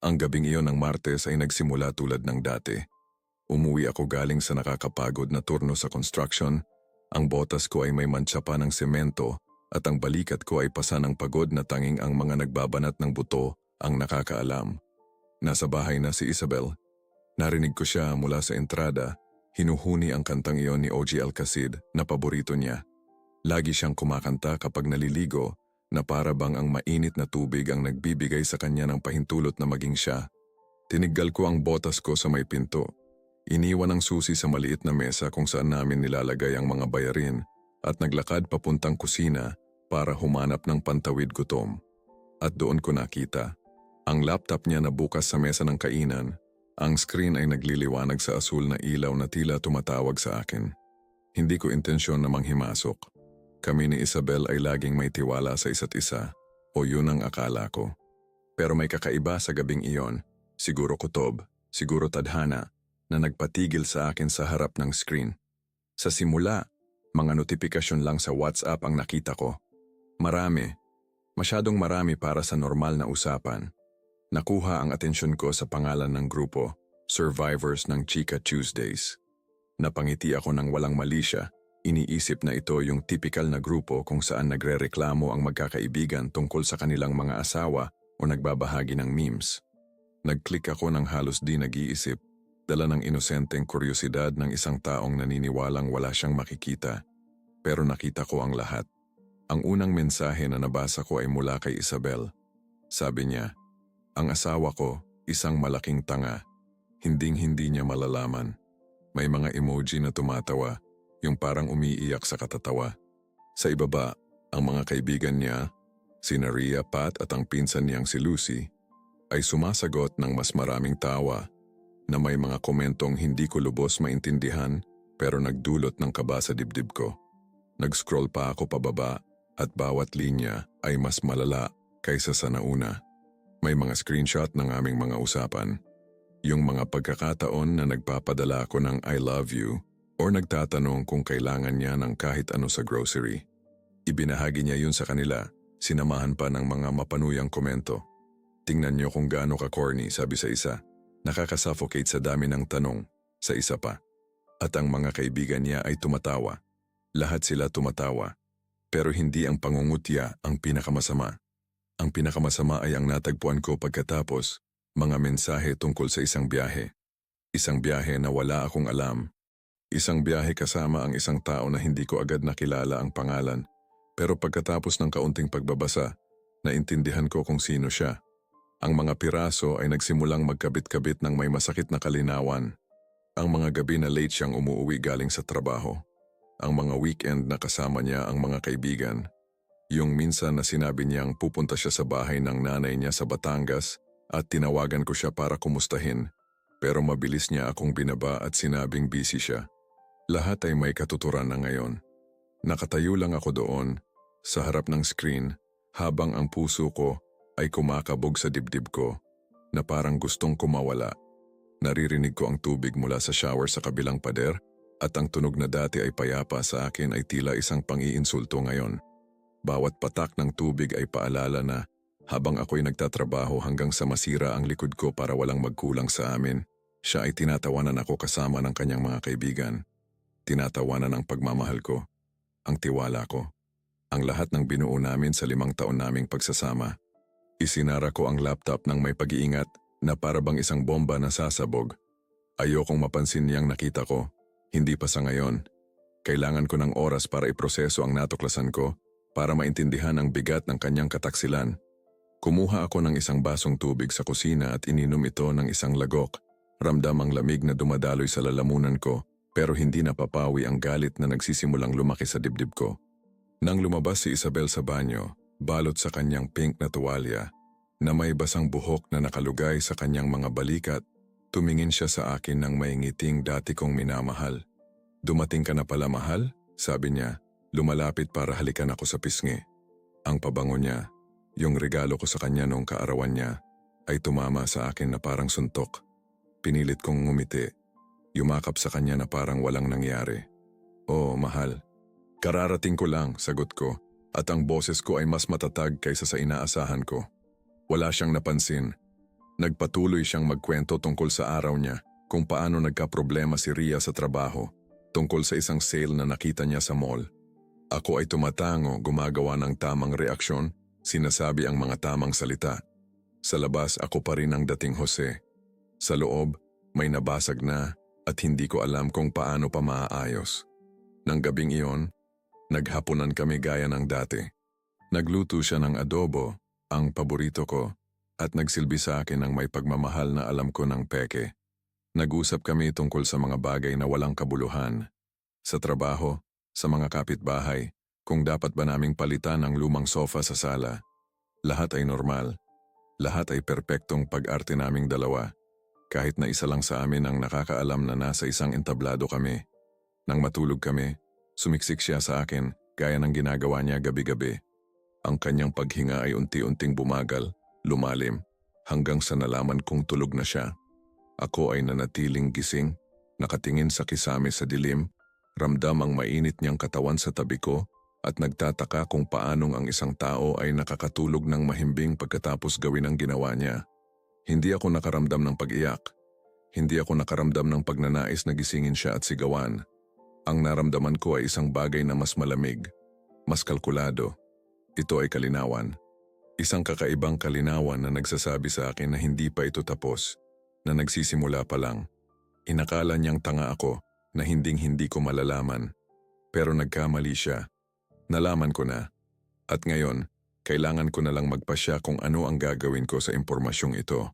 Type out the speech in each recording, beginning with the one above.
Ang gabing iyon ng Martes ay nagsimula tulad ng dati. Umuwi ako galing sa nakakapagod na turno sa construction. Ang botas ko ay may mantsa pa ng semento at ang balikat ko ay pasa ng pagod na tanging ang mga nagbabanat ng buto ang nakakaalam. Nasa bahay na si Isabel. Narinig ko siya mula sa entrada. Hinuhuni ang kantang iyon ni OG Alcacid na paborito niya. Lagi siyang kumakanta kapag naliligo na para bang ang mainit na tubig ang nagbibigay sa kanya ng pahintulot na maging siya. Tiniggal ko ang botas ko sa may pinto. Iniwan ang susi sa maliit na mesa kung saan namin nilalagay ang mga bayarin at naglakad papuntang kusina para humanap ng pantawid gutom. At doon ko nakita. Ang laptop niya na bukas sa mesa ng kainan. Ang screen ay nagliliwanag sa asul na ilaw na tila tumatawag sa akin. Hindi ko intensyon na manghimasok. Kami ni Isabel ay laging may tiwala sa isa't isa, o yun ang akala ko. Pero may kakaiba sa gabing iyon, siguro kutob, siguro tadhana, na nagpatigil sa akin sa harap ng screen. Sa simula, mga notifikasyon lang sa WhatsApp ang nakita ko. Marami, masyadong marami para sa normal na usapan. Nakuha ang atensyon ko sa pangalan ng grupo, Survivors ng Chika Tuesdays. Napangiti ako ng walang malisya, iniisip na ito yung typical na grupo kung saan nagrereklamo ang magkakaibigan tungkol sa kanilang mga asawa o nagbabahagi ng memes. Nag-click ako ng halos di nag-iisip, dala ng inosenteng kuryosidad ng isang taong naniniwalang wala siyang makikita. Pero nakita ko ang lahat. Ang unang mensahe na nabasa ko ay mula kay Isabel. Sabi niya, ang asawa ko, isang malaking tanga. Hinding-hindi niya malalaman. May mga emoji na tumatawa, yung parang umiiyak sa katatawa. Sa ibaba, ang mga kaibigan niya, sina Rhea, Pat at ang pinsan niyang si Lucy, ay sumasagot ng mas maraming tawa na may mga komentong hindi ko lubos maintindihan pero nagdulot ng kaba sa dibdib ko. Nag-scroll pa ako pababa at bawat linya ay mas malala kaysa sa nauna. May mga screenshot ng aming mga usapan. Yung mga pagkakataon na nagpapadala ako ng I love you or nagtatanong kung kailangan niya ng kahit ano sa grocery. Ibinahagi niya yun sa kanila, sinamahan pa ng mga mapanuyang komento. Tingnan niyo kung gaano ka-corny, sabi sa isa. Nakakasuffocate sa dami ng tanong, sa isa pa. At ang mga kaibigan niya ay tumatawa. Lahat sila tumatawa. Pero hindi ang pangungutya ang pinakamasama. Ang pinakamasama ay ang natagpuan ko pagkatapos, mga mensahe tungkol sa isang biyahe. Isang biyahe na wala akong alam. Isang biyahe kasama ang isang tao na hindi ko agad nakilala ang pangalan. Pero pagkatapos ng kaunting pagbabasa, naintindihan ko kung sino siya. Ang mga piraso ay nagsimulang magkabit-kabit ng may masakit na kalinawan. Ang mga gabi na late siyang umuuwi galing sa trabaho. Ang mga weekend na kasama niya ang mga kaibigan. Yung minsan na sinabi niyang pupunta siya sa bahay ng nanay niya sa Batangas at tinawagan ko siya para kumustahin. Pero mabilis niya akong binaba at sinabing busy siya. Lahat ay may katuturan na ngayon. Nakatayo lang ako doon, sa harap ng screen, habang ang puso ko ay kumakabog sa dibdib ko, na parang gustong kumawala. Naririnig ko ang tubig mula sa shower sa kabilang pader, at ang tunog na dati ay payapa sa akin ay tila isang pang-iinsulto ngayon. Bawat patak ng tubig ay paalala na, habang ako'y nagtatrabaho hanggang sa masira ang likod ko para walang magkulang sa amin, siya ay tinatawanan ako kasama ng kanyang mga kaibigan. Tinatawanan ang pagmamahal ko, ang tiwala ko, ang lahat ng binuo namin sa 5 taon naming pagsasama. Isinara ko ang laptop ng may pag-iingat na para bang isang bomba na sasabog. Ayokong mapansin niyang nakita ko, hindi pa sa ngayon. Kailangan ko ng oras para iproseso ang natuklasan ko, para maintindihan ang bigat ng kanyang kataksilan. Kumuha ako ng isang basong tubig sa kusina at ininom ito ng isang lagok. Ramdam ang lamig na dumadaloy sa lalamunan ko, pero hindi napapawi ang galit na nagsisimulang lumaki sa dibdib ko. Nang lumabas si Isabel sa banyo, balot sa kanyang pink na tuwalya, na may basang buhok na nakalugay sa kanyang mga balikat, tumingin siya sa akin ng may ngiting dati kong minamahal. Dumating ka na pala, mahal? Sabi niya. Lumalapit para halikan ako sa pisngi. Ang pabango niya, yung regalo ko sa kanya noong kaarawan niya, ay tumama sa akin na parang suntok. Pinilit kong ngumiti. Yumakap sa kanya na parang walang nangyari. Oo, mahal. Kararating ko lang, sagot ko, at ang boses ko ay mas matatag kaysa sa inaasahan ko. Wala siyang napansin. Nagpatuloy siyang magkwento tungkol sa araw niya, kung paano nagkaproblema si Ria sa trabaho, tungkol sa isang sale na nakita niya sa mall. Ako ay tumatango, gumagawa ng tamang reaksyon, sinasabi ang mga tamang salita. Sa labas ako pa rin ang dating Jose. Sa loob, may nabasag na at hindi ko alam kung paano pa maaayos. Nang gabing iyon, naghapunan kami gaya ng dati. Nagluto siya ng adobo, ang paborito ko, at nagsilbi sa akin ng may pagmamahal na alam ko ng peke. Nag-usap kami tungkol sa mga bagay na walang kabuluhan. Sa trabaho, sa mga kapitbahay, kung dapat ba naming palitan ang lumang sofa sa sala. Lahat ay normal. Lahat ay perpektong pag-arte naming dalawa. Kahit na isa lang sa amin ang nakakaalam na nasa isang entablado kami. Nang matulog kami, sumiksik siya sa akin gaya ng ginagawa niya gabi-gabi. Ang kanyang paghinga ay unti-unting bumagal, lumalim, hanggang sa nalaman kong tulog na siya. Ako ay nanatiling gising, nakatingin sa kisame sa dilim, ramdam ang mainit niyang katawan sa tabi ko at nagtataka kung paanong ang isang tao ay nakakatulog ng mahimbing pagkatapos gawin ang ginawa niya. Hindi ako nakaramdam ng pag-iyak. Hindi ako nakaramdam ng pagnanais na gisingin siya at sigawan. Ang naramdaman ko ay isang bagay na mas malamig, mas kalkulado. Ito ay kalinawan. Isang kakaibang kalinawan na nagsasabi sa akin na hindi pa ito tapos, na nagsisimula pa lang. Inakala niyang tanga ako na hinding-hindi ko malalaman. Pero nagkamali siya. Nalaman ko na. At ngayon, kailangan ko na lang magpasya kung ano ang gagawin ko sa impormasyong ito.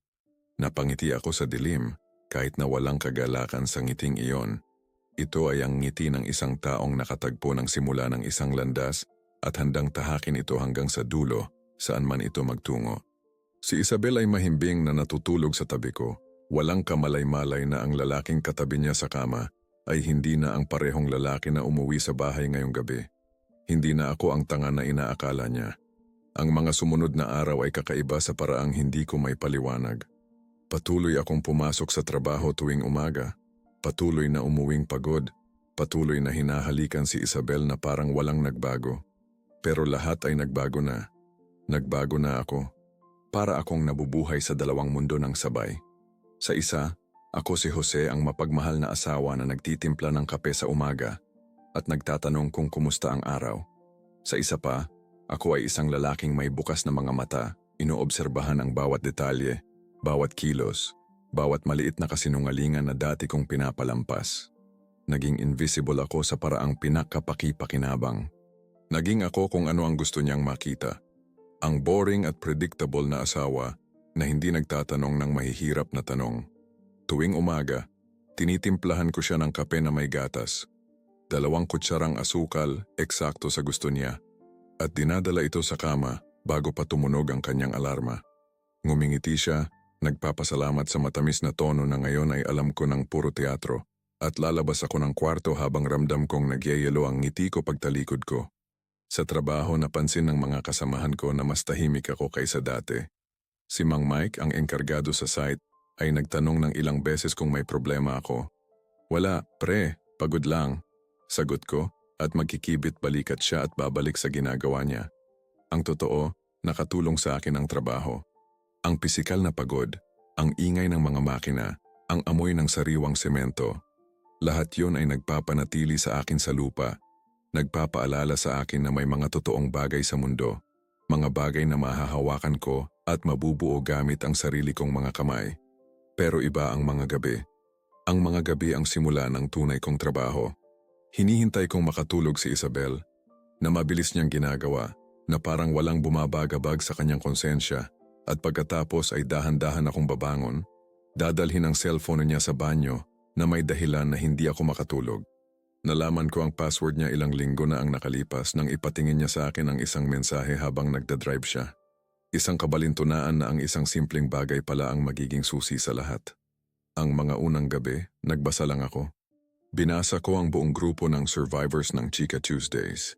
Napangiti ako sa dilim, kahit na walang kagalakan sa ngiting iyon. Ito ay ang ngiti ng isang taong nakatagpo ng simula ng isang landas at handang tahakin ito hanggang sa dulo, saan man ito magtungo. Si Isabel ay mahimbing na natutulog sa tabi ko. Walang kamalay-malay na ang lalaking katabi niya sa kama ay hindi na ang parehong lalaki na umuwi sa bahay ngayong gabi. Hindi na ako ang tanga na inaakala niya. Ang mga sumunod na araw ay kakaiba sa paraang hindi ko may paliwanag. Patuloy akong pumasok sa trabaho tuwing umaga. Patuloy na umuwing pagod. Patuloy na hinahalikan si Isabel na parang walang nagbago. Pero lahat ay nagbago na. Nagbago na ako. Para akong nabubuhay sa dalawang mundo ng sabay. Sa isa, ako si Jose, ang mapagmahal na asawa na nagtitimpla ng kape sa umaga at nagtatanong kung kumusta ang araw. Sa isa pa, ako ay isang lalaking may bukas na mga mata, inoobserbahan ang bawat detalye, bawat kilos, bawat maliit na kasinungalingan na dati kong pinapalampas. Naging invisible ako sa paraang pinakapaki-pakinabang. Naging ako kung ano ang gusto niyang makita. Ang boring at predictable na asawa na hindi nagtatanong ng mahihirap na tanong. Tuwing umaga, tinitimplahan ko siya ng kape na may gatas. 2 kutsarang asukal, eksakto sa gusto niya. At dinadala ito sa kama bago pa tumunog ang kanyang alarma. Ngumingiti siya, nagpapasalamat sa matamis na tono na ngayon ay alam ko ng puro teatro. At lalabas ako ng kwarto habang ramdam kong nagyayelo ang ngiti ko pagtalikod ko. Sa trabaho napansin ng mga kasamahan ko na mas tahimik ako kaysa dati. Si Mang Mike, ang engkargado sa site, ay nagtanong ng ilang beses kung may problema ako. Wala, pre, pagod lang. Sagot ko at magkikibit balikat siya at babalik sa ginagawa niya. Ang totoo, nakatulong sa akin ang trabaho. Ang pisikal na pagod, ang ingay ng mga makina, ang amoy ng sariwang semento. Lahat yun ay nagpapanatili sa akin sa lupa. Nagpapaalala sa akin na may mga totoong bagay sa mundo. Mga bagay na mahahawakan ko at mabubuo gamit ang sarili kong mga kamay. Pero iba ang mga gabi. Ang mga gabi ang simula ng tunay kong trabaho. Hinihintay kong makatulog si Isabel, na mabilis niyang ginagawa, na parang walang bumabagabag sa kanyang konsensya, at pagkatapos ay dahan-dahan akong babangon, dadalhin ang cellphone niya sa banyo na may dahilan na hindi ako makatulog. Nalaman ko ang password niya ilang linggo na ang nakalipas nang ipatingin niya sa akin ang isang mensahe habang nagdadrive siya. Isang kabalintunaan na ang isang simpleng bagay pala ang magiging susi sa lahat. Ang mga unang gabi, nagbasa lang ako. Binasa ko ang buong grupo ng survivors ng Chika Tuesdays.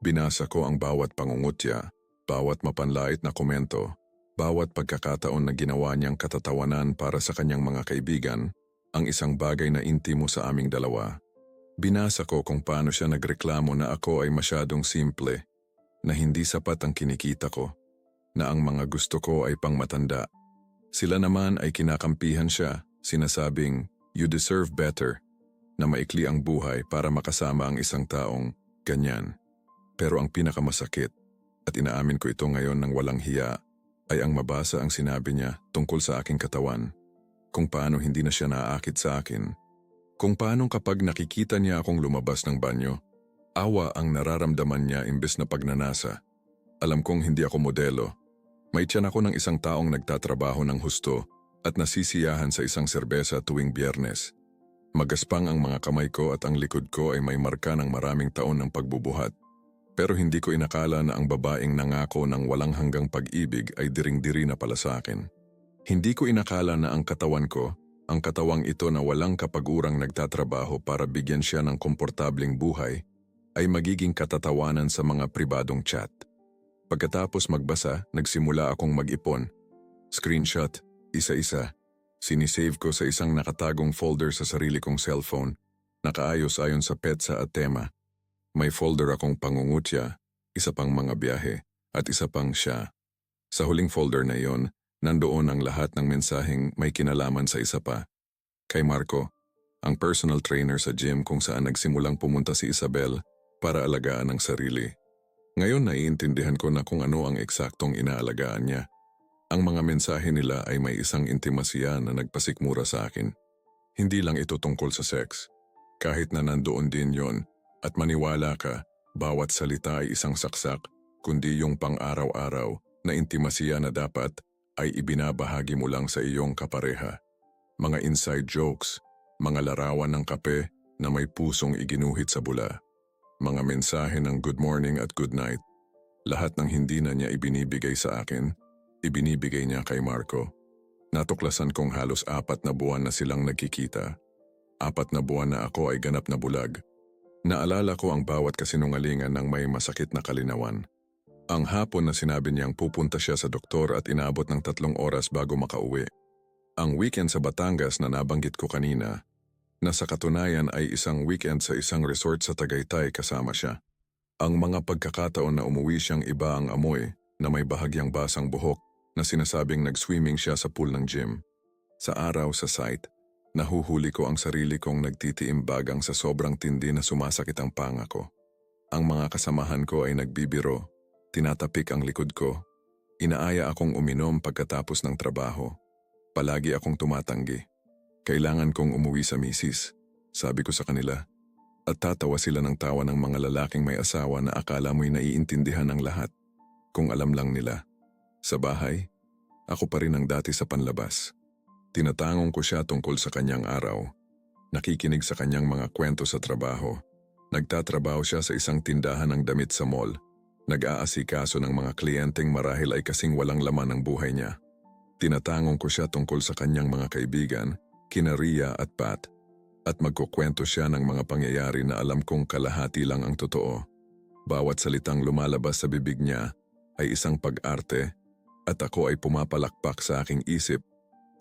Binasa ko ang bawat pangungutya, bawat mapanlait na komento, bawat pagkakataon na ginawa niyang katatawanan para sa kanyang mga kaibigan, ang isang bagay na intimo sa aming dalawa. Binasa ko kung paano siya nagreklamo na ako ay masyadong simple, na hindi sapat ang kinikita ko, na ang mga gusto ko ay pangmatanda. Sila naman ay kinakampihan siya, sinasabing, "You deserve better," na maikli ang buhay para makasama ang isang taong ganyan. Pero ang pinakamasakit, at inaamin ko ito ngayon ng walang hiya, ay ang mabasa ang sinabi niya tungkol sa aking katawan. Kung paano hindi na siya naaakit sa akin. Kung paano kapag nakikita niya akong lumabas ng banyo, awa ang nararamdaman niya imbes na pagnanasa. Alam kong hindi ako modelo. May tiyan ako ng isang taong nagtatrabaho ng husto at nasisiyahan sa isang serbesa tuwing Biyernes. Magaspang ang mga kamay ko at ang likod ko ay may marka ng maraming taon ng pagbubuhat. Pero hindi ko inakala na ang babaeng nangako ng walang hanggang pag-ibig ay diring-diri na pala sa akin. Hindi ko inakala na ang katawan ko, ang katawang ito na walang kapag-urang nagtatrabaho para bigyan siya ng komportabling buhay, ay magiging katatawanan sa mga pribadong chat. Pagkatapos magbasa, nagsimula akong mag-ipon. Screenshot, isa-isa. Sinisave ko sa isang nakatagong folder sa sarili kong cellphone, nakaayos ayon sa petsa at tema. May folder akong pangungutya, isa pang mga biyahe, at isa pang siya. Sa huling folder na iyon, nandoon ang lahat ng mensaheng may kinalaman sa isa pa. Kay Marco, ang personal trainer sa gym kung saan nagsimulang pumunta si Isabel para alagaan ang sarili. Ngayon naiintindihan ko na kung ano ang eksaktong inaalagaan niya. Ang mga mensahe nila ay may isang intimasya na nagpasikmura sa akin. Hindi lang ito tungkol sa sex. Kahit na nandoon din yon, at maniwala ka, bawat salita ay isang saksak, kundi yung pang-araw-araw na intimasya na dapat ay ibinabahagi mo lang sa iyong kapareha. Mga inside jokes, mga larawan ng kape na may pusong iginuhit sa bula. Mga mensahe ng good morning at good night. Lahat ng hindi na niya ibinibigay sa akin, ibinibigay niya kay Marco. Natuklasan kong halos 4 na buwan na silang nagkikita. 4 na buwan na ako ay ganap na bulag. Naalala ko ang bawat kasinungalingan ng may masakit na kalinawan. Ang hapon na sinabi niyang pupunta siya sa doktor at inaabot ng 3 oras bago makauwi. Ang weekend sa Batangas na nabanggit ko kanina, na sa katunayan ay isang weekend sa isang resort sa Tagaytay kasama siya. Ang mga pagkakataon na umuwi siyang iba ang amoy na may bahagyang basang buhok na sinasabing nag-swimming siya sa pool ng gym. Sa araw sa site, nahuhuli ko ang sarili kong nagtitiimbagang sa sobrang tindi na sumasakit ang panga ko. Ang mga kasamahan ko ay nagbibiro. Tinatapik ang likod ko. Inaaya akong uminom pagkatapos ng trabaho. Palagi akong tumatanggi. Kailangan kong umuwi sa misis, sabi ko sa kanila. At tatawa sila ng tawa ng mga lalaking may asawa na akala mo'y naiintindihan ng lahat. Kung alam lang nila. Sa bahay, ako pa rin ang dati sa panlabas. Tinatangong ko siya tungkol sa kanyang araw. Nakikinig sa kanyang mga kwento sa trabaho. Nagtatrabaho siya sa isang tindahan ng damit sa mall. Nag-aasikaso ng mga kliyenteng marahil ay kasing walang laman ang buhay niya. Tinatangong ko siya tungkol sa kanyang mga kaibigan, kina Ria at Pat, at magkukwento siya ng mga pangyayari na alam kong kalahati lang ang totoo. Bawat salitang lumalabas sa bibig niya ay isang pag-arte at ako ay pumapalakpak sa aking isip,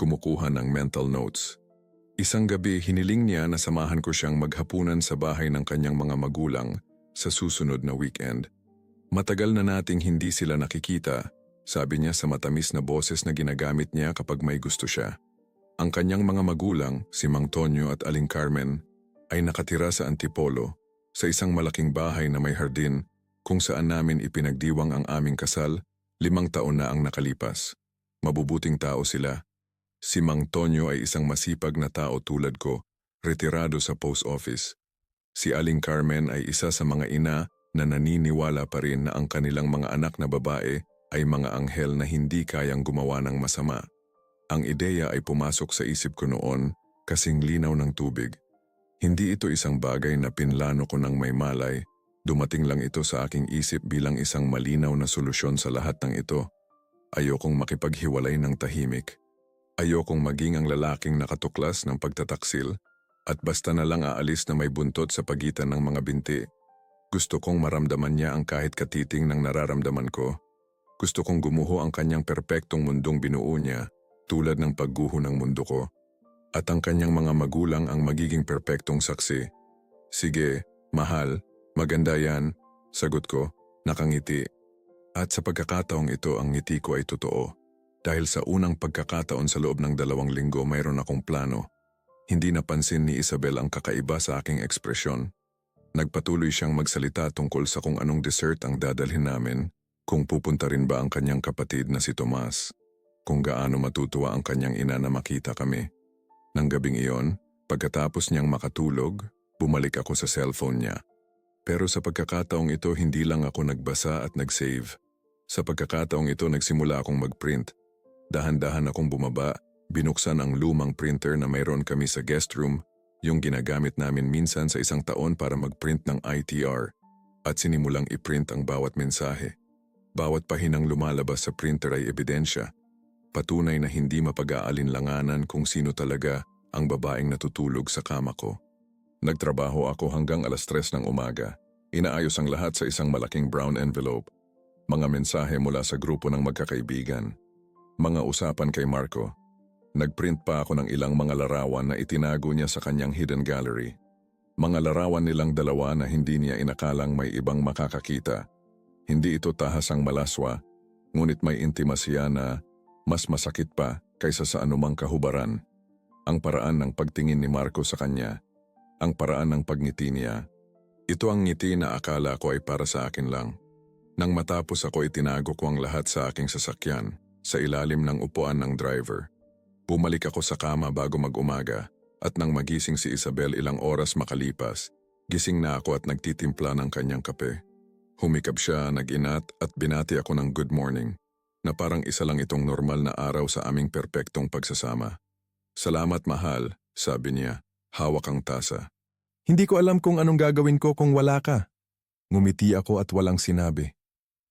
kumukuha ng mental notes. Isang gabi hiniling niya na samahan ko siyang maghapunan sa bahay ng kanyang mga magulang sa susunod na weekend. Matagal na nating hindi sila nakikita, sabi niya sa matamis na boses na ginagamit niya kapag may gusto siya. Ang kanyang mga magulang, si Mang Tonyo at Aling Carmen, ay nakatira sa Antipolo, sa isang malaking bahay na may hardin kung saan namin ipinagdiwang ang aming kasal, 5 taon na ang nakalipas. Mabubuting tao sila. Si Mang Tonyo ay isang masipag na tao tulad ko, retirado sa post office. Si Aling Carmen ay isa sa mga ina na naniniwala pa rin na ang kanilang mga anak na babae ay mga anghel na hindi kayang gumawa ng masama. Ang ideya ay pumasok sa isip ko noon kasing linaw ng tubig. Hindi ito isang bagay na pinlano ko ng may malay, dumating lang ito sa aking isip bilang isang malinaw na solusyon sa lahat ng ito. Ayokong makipaghiwalay ng tahimik. Ayokong maging ang lalaking nakatuklas ng pagtataksil at basta na lang aalis na may buntot sa pagitan ng mga binti. Gusto kong maramdaman niya ang kahit katiting ng nararamdaman ko. Gusto kong gumuho ang kanyang perpektong mundong binuo niya, tulad ng pagguho ng mundo ko. At ang kanyang mga magulang ang magiging perpektong saksi. Sige, mahal, maganda yan, sagot ko, nakangiti. At sa pagkakataong ito ang ngiti ko ay totoo. Dahil sa unang pagkakataon sa loob ng 2 linggo mayroon akong plano. Hindi napansin ni Isabel ang kakaiba sa aking ekspresyon. Nagpatuloy siyang magsalita tungkol sa kung anong dessert ang dadalhin namin, kung pupunta rin ba ang kanyang kapatid na si Tomas, kung gaano matutuwa ang kanyang ina na makita kami. Nang gabing iyon, pagkatapos niyang makatulog, bumalik ako sa cellphone niya. Pero sa pagkakataong ito hindi lang ako nagbasa at nag-save. Sa pagkakataong ito nagsimula akong mag-print. Dahan-dahan akong bumaba, binuksan ang lumang printer na mayroon kami sa guest room, yung ginagamit namin minsan sa 1 taon para mag-print ng ITR, at sinimulang i-print ang bawat mensahe. Bawat pahinang lumalabas sa printer ay ebidensya, patunay na hindi mapag-aalinlanganan kung sino talaga ang babaeng natutulog sa kama ko. Nagtrabaho ako hanggang 3:00 ng umaga. Inaayos ang lahat sa isang malaking brown envelope. Mga mensahe mula sa grupo ng magkakaibigan. Mga usapan kay Marco. Nagprint pa ako ng ilang mga larawan na itinago niya sa kanyang hidden gallery. Mga larawan nilang dalawa na hindi niya inakalang may ibang makakakita. Hindi ito tahasang malaswa, ngunit may intimasya na mas masakit pa kaysa sa anumang kahubaran. Ang paraan ng pagtingin ni Marco sa kanya, ang paraan ng pagngiti niya. Ito ang ngiti na akala ko ay para sa akin lang. Nang matapos ako itinago ko ang lahat sa aking sasakyan, sa ilalim ng upuan ng driver. Bumalik ako sa kama bago mag-umaga at nang magising si Isabel ilang oras makalipas, gising na ako at nagtitimpla ng kanyang kape. Humikab siya, nag-inat at binati ako ng good morning, na parang isa lang itong normal na araw sa aming perpektong pagsasama. Salamat mahal, sabi niya, hawak ang tasa. Hindi ko alam kung anong gagawin ko kung wala ka. Ngumiti ako at walang sinabi.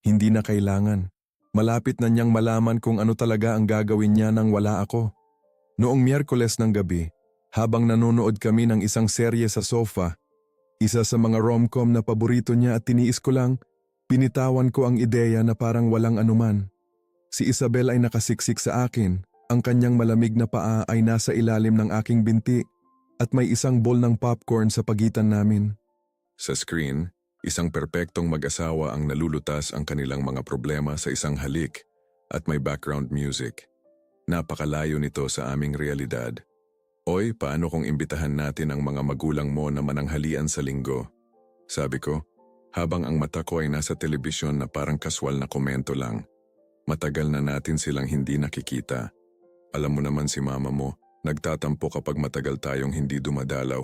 Hindi na kailangan. Malapit na niyang malaman kung ano talaga ang gagawin niya nang wala ako. Noong Miyerkules ng gabi, habang nanonood kami ng isang serye sa sofa, isa sa mga rom-com na paborito niya at tiniis ko lang, binitawan ko ang ideya na parang walang anuman. Si Isabel ay nakasiksik sa akin, ang kanyang malamig na paa ay nasa ilalim ng aking binti at may isang bowl ng popcorn sa pagitan namin. Sa screen, isang perpektong mag-asawa ang nalulutas ang kanilang mga problema sa isang halik at may background music. Napakalayo nito sa aming realidad. Oy, paano kung imbitahan natin ang mga magulang mo na mananghalian sa linggo? Sabi ko, habang ang mata ko ay nasa telebisyon na parang kaswal na komento lang. Matagal na natin silang hindi nakikita. Alam mo naman si mama mo, nagtatampo kapag matagal tayong hindi dumadalaw.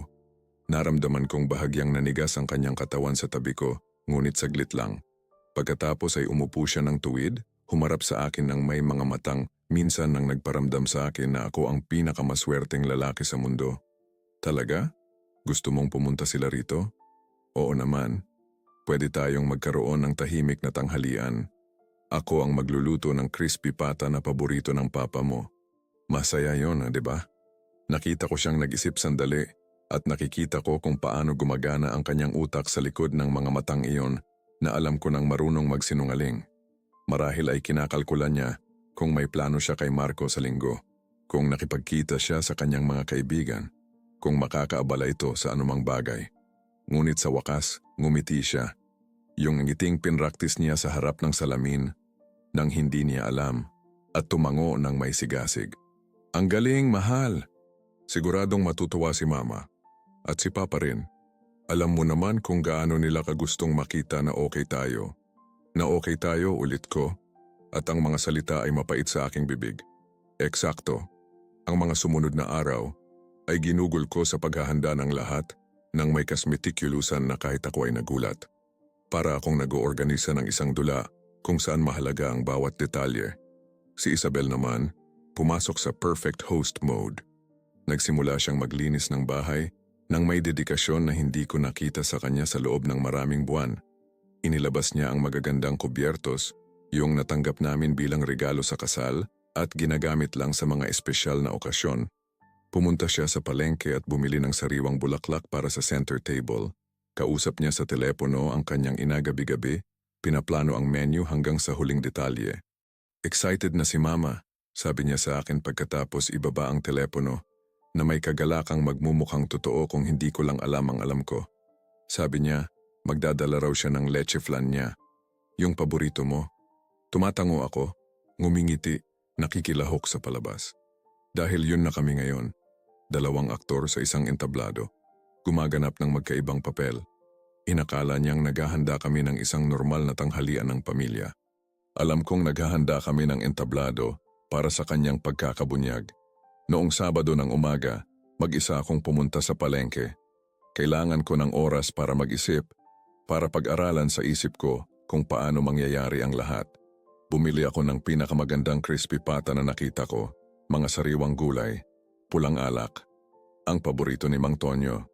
Naramdaman kong bahagyang nanigas ang kanyang katawan sa tabi ko, ngunit saglit lang. Pagkatapos ay umupo siya ng tuwid, humarap sa akin ng may mga matang, minsan nang nagparamdam sa akin na ako ang pinakamaswerteng lalaki sa mundo. Talaga? Gusto mong pumunta sila rito? Oo naman. Pwede tayong magkaroon ng tahimik na tanghalian. Ako ang magluluto ng crispy pata na paborito ng papa mo. Masaya yon, di ba? Nakita ko siyang nag-isip sandali at nakikita ko kung paano gumagana ang kanyang utak sa likod ng mga matang iyon na alam ko nang marunong magsinungaling. Marahil ay kinakalkulan niya kung may plano siya kay Marco sa linggo, kung nakipagkita siya sa kanyang mga kaibigan, kung makakaabala ito sa anumang bagay. Ngunit sa wakas, ngumiti siya. Yung ngiting pinraktis niya sa harap ng salamin nang hindi niya alam at tumango ng may sigasig. Ang galing, mahal! Siguradong matutuwa si Mama at si Papa rin. Alam mo naman kung gaano nila kagustong makita na okay tayo. Na okay tayo, ulit ko. At ang mga salita ay mapait sa aking bibig. Eksakto. Ang mga sumunod na araw ay ginugol ko sa paghahanda ng lahat nang may kasmetikulusan na kahit ako ay nagulat. Para akong nag-oorganisa ng isang dula kung saan mahalaga ang bawat detalye. Si Isabel naman, pumasok sa perfect host mode. Nagsimula siyang maglinis ng bahay nang may dedikasyon na hindi ko nakita sa kanya sa loob ng maraming buwan. Inilabas niya ang magagandang kubyertos, yung natanggap namin bilang regalo sa kasal at ginagamit lang sa mga espesyal na okasyon. Pumunta siya sa palengke at bumili ng sariwang bulaklak para sa center table. Kausap niya sa telepono ang kanyang ina gabi-gabi, pinaplano ang menu hanggang sa huling detalye. Excited na si Mama, sabi niya sa akin pagkatapos ibaba ang telepono, na may kagalakang magmumukhang totoo kung hindi ko lang alam ang alam ko. Sabi niya, magdadala raw siya ng leche flan niya. Yung paborito mo. Tumatango ako, ngumingiti, nakikilahok sa palabas. Dahil yun na kami ngayon, dalawang aktor sa isang entablado, gumaganap ng magkaibang papel. Inakala niyang naghahanda kami ng isang normal na tanghalian ng pamilya. Alam kong naghahanda kami ng entablado para sa kanyang pagkakabunyag. Noong Sabado ng umaga, mag-isa akong pumunta sa palengke. Kailangan ko ng oras para mag-isip, para pag-aralan sa isip ko kung paano mangyayari ang lahat. Bumili ako ng pinakamagandang crispy pata na nakita ko, mga sariwang gulay, pulang alak. Ang paborito ni Mang Tonyo.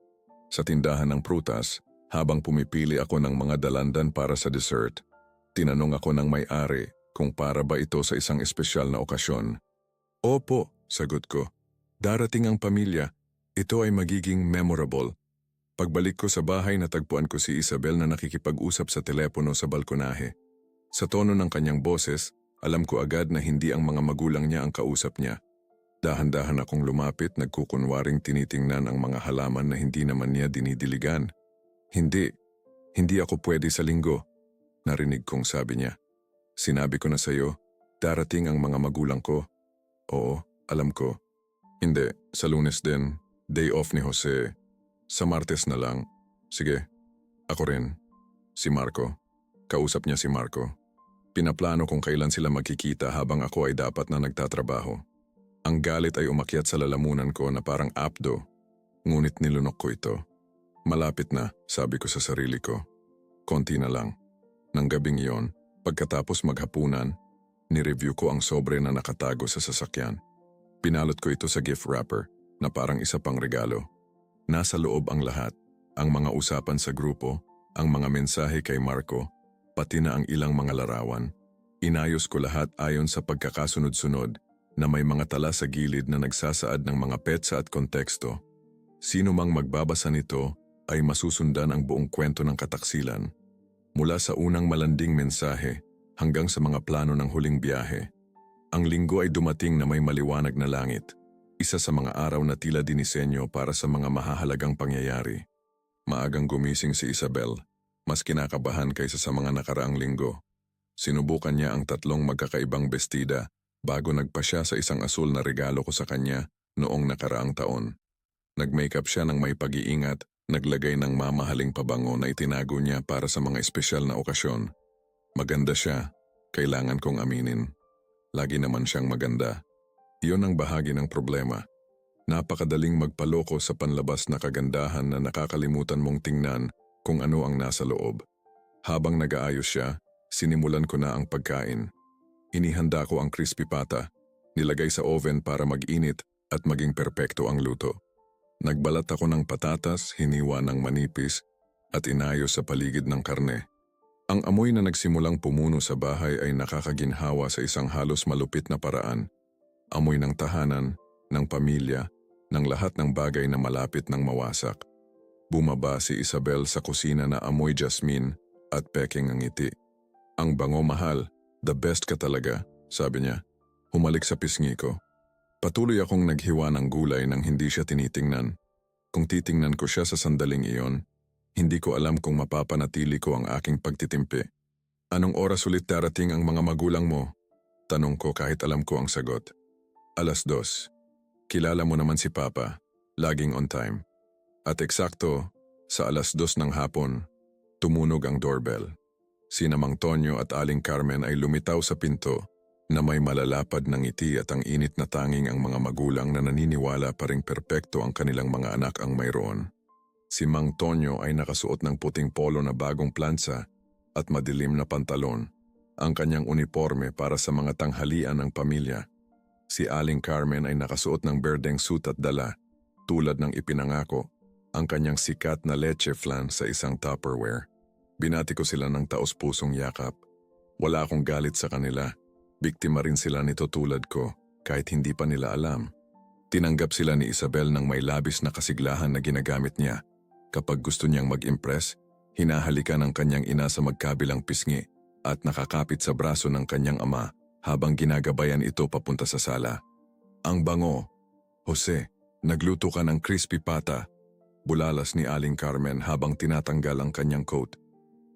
Sa tindahan ng prutas, habang pumipili ako ng mga dalandan para sa dessert, tinanong ako ng may-ari kung para ba ito sa isang espesyal na okasyon. Opo, sagot ko. Darating ang pamilya. Ito ay magiging memorable. Pagbalik ko sa bahay, natagpuan ko si Isabel na nakikipag-usap sa telepono sa balkonahe. Sa tono ng kanyang boses, alam ko agad na hindi ang mga magulang niya ang kausap niya. Dahan-dahan akong lumapit, nagkukunwaring tinitingnan ang mga halaman na hindi naman niya dinidiligan. Hindi ako pwede sa linggo, narinig kong sabi niya. Sinabi ko na sa'yo, darating ang mga magulang ko. Oo, alam ko. Hindi, sa Lunes din, day off ni Jose. Sa Martes na lang. Sige, ako rin. Si Marco. Kausap niya si Marco. Pinaplano kung kailan sila magkikita habang ako ay dapat na nagtatrabaho. Ang galit ay umakyat sa lalamunan ko na parang apdo, ngunit nilunok ko ito. Malapit na, sabi ko sa sarili ko. Konti na lang. Nang gabing iyon, pagkatapos maghapunan, nireview ko ang sobre na nakatago sa sasakyan. Pinalot ko ito sa gift wrapper na parang isa pang regalo. Nasa loob ang lahat, ang mga usapan sa grupo, ang mga mensahe kay Marco, pati na ang ilang mga larawan. Inayos ko lahat ayon sa pagkakasunod-sunod na may mga tala sa gilid na nagsasaad ng mga petsa at konteksto. Sino mang magbabasa nito ay masusundan ang buong kwento ng kataksilan. Mula sa unang malanding mensahe hanggang sa mga plano ng huling biyahe. Ang linggo ay dumating na may maliwanag na langit. Isa sa mga araw na tila dinisenyo para sa mga mahahalagang pangyayari. Maagang gumising si Isabel. Mas kinakabahan kaysa sa mga nakaraang linggo. Sinubukan niya ang 3 magkakaibang bestida bago nagpasya sa isang asul na regalo ko sa kanya noong nakaraang taon. Nag-makeup siya ng may pag-iingat, naglagay ng mamahaling pabango na itinago niya para sa mga espesyal na okasyon. Maganda siya, kailangan kong aminin. Lagi naman siyang maganda. Iyon ang bahagi ng problema. Napakadaling magpaloko sa panlabas na kagandahan na nakakalimutan mong tingnan kung ano ang nasa loob. Habang nag-aayos siya, sinimulan ko na ang pagkain. Inihanda ko ang crispy pata, nilagay sa oven para mag-init at maging perpekto ang luto. Nagbalat ako ng patatas, hiniwa ng manipis at inayos sa paligid ng karne. Ang amoy na nagsimulang pumuno sa bahay ay nakakaginhawa sa isang halos malupit na paraan. Amoy ng tahanan, ng pamilya, ng lahat ng bagay na malapit ng mawasak. Bumaba si Isabel sa kusina na amoy jasmine at peking ang ngiti. Ang bango, mahal, the best ka talaga, sabi niya. Humalik sa pisngi ko. Patuloy akong naghiwa ng gulay nang hindi siya tinitingnan. Kung titingnan ko siya sa sandaling iyon, hindi ko alam kung mapapanatili ko ang aking pagtitimpi. Anong oras ulit darating ang mga magulang mo? Tanong ko kahit alam ko ang sagot. 2:00. Kilala mo naman si Papa, laging on time. At eksakto, sa 2:00 ng hapon, tumunog ang doorbell. Sina Mang Tonyo at Aling Carmen ay lumitaw sa pinto na may malalapad ng ngiti at ang init na tanging ang mga magulang na naniniwala pa ring perpekto ang kanilang mga anak ang mayroon. Si Mang Tonyo ay nakasuot ng puting polo na bagong plansa at madilim na pantalon, ang kanyang uniforme para sa mga tanghalian ng pamilya. Si Aling Carmen ay nakasuot ng berdeng suit at dala, tulad ng ipinangako, ang kanyang sikat na leche flan sa isang Tupperware. Binati ko sila ng taos-pusong yakap. Wala akong galit sa kanila. Biktima rin sila nito tulad ko, kahit hindi pa nila alam. Tinanggap sila ni Isabel ng may labis na kasiglahan na ginagamit niya. Kapag gusto niyang mag-impress, hinahalikan ng kanyang ina sa magkabilang pisngi at nakakapit sa braso ng kanyang ama habang ginagabayan ito papunta sa sala. Ang bango. Jose, nagluto ka ng crispy pata. Bulalas ni Aling Carmen habang tinatanggal ang kanyang coat.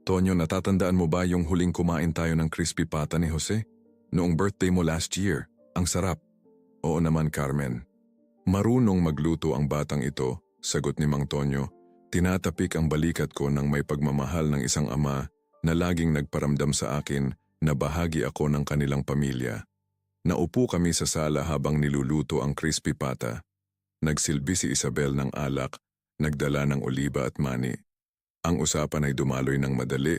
Tonyo, natatandaan mo ba yung huling kumain tayo ng crispy pata ni Jose? Noong birthday mo last year. Ang sarap. Oo naman, Carmen. Marunong magluto ang batang ito, sagot ni Mang Tonyo. Tinatapik ang balikat ko ng may pagmamahal ng isang ama na laging nagparamdam sa akin na bahagi ako ng kanilang pamilya. Naupo kami sa sala habang niluluto ang crispy pata. Nagsilbi si Isabel ng alak, nagdala ng oliba at mani. Ang usapan ay dumaloy ng madali,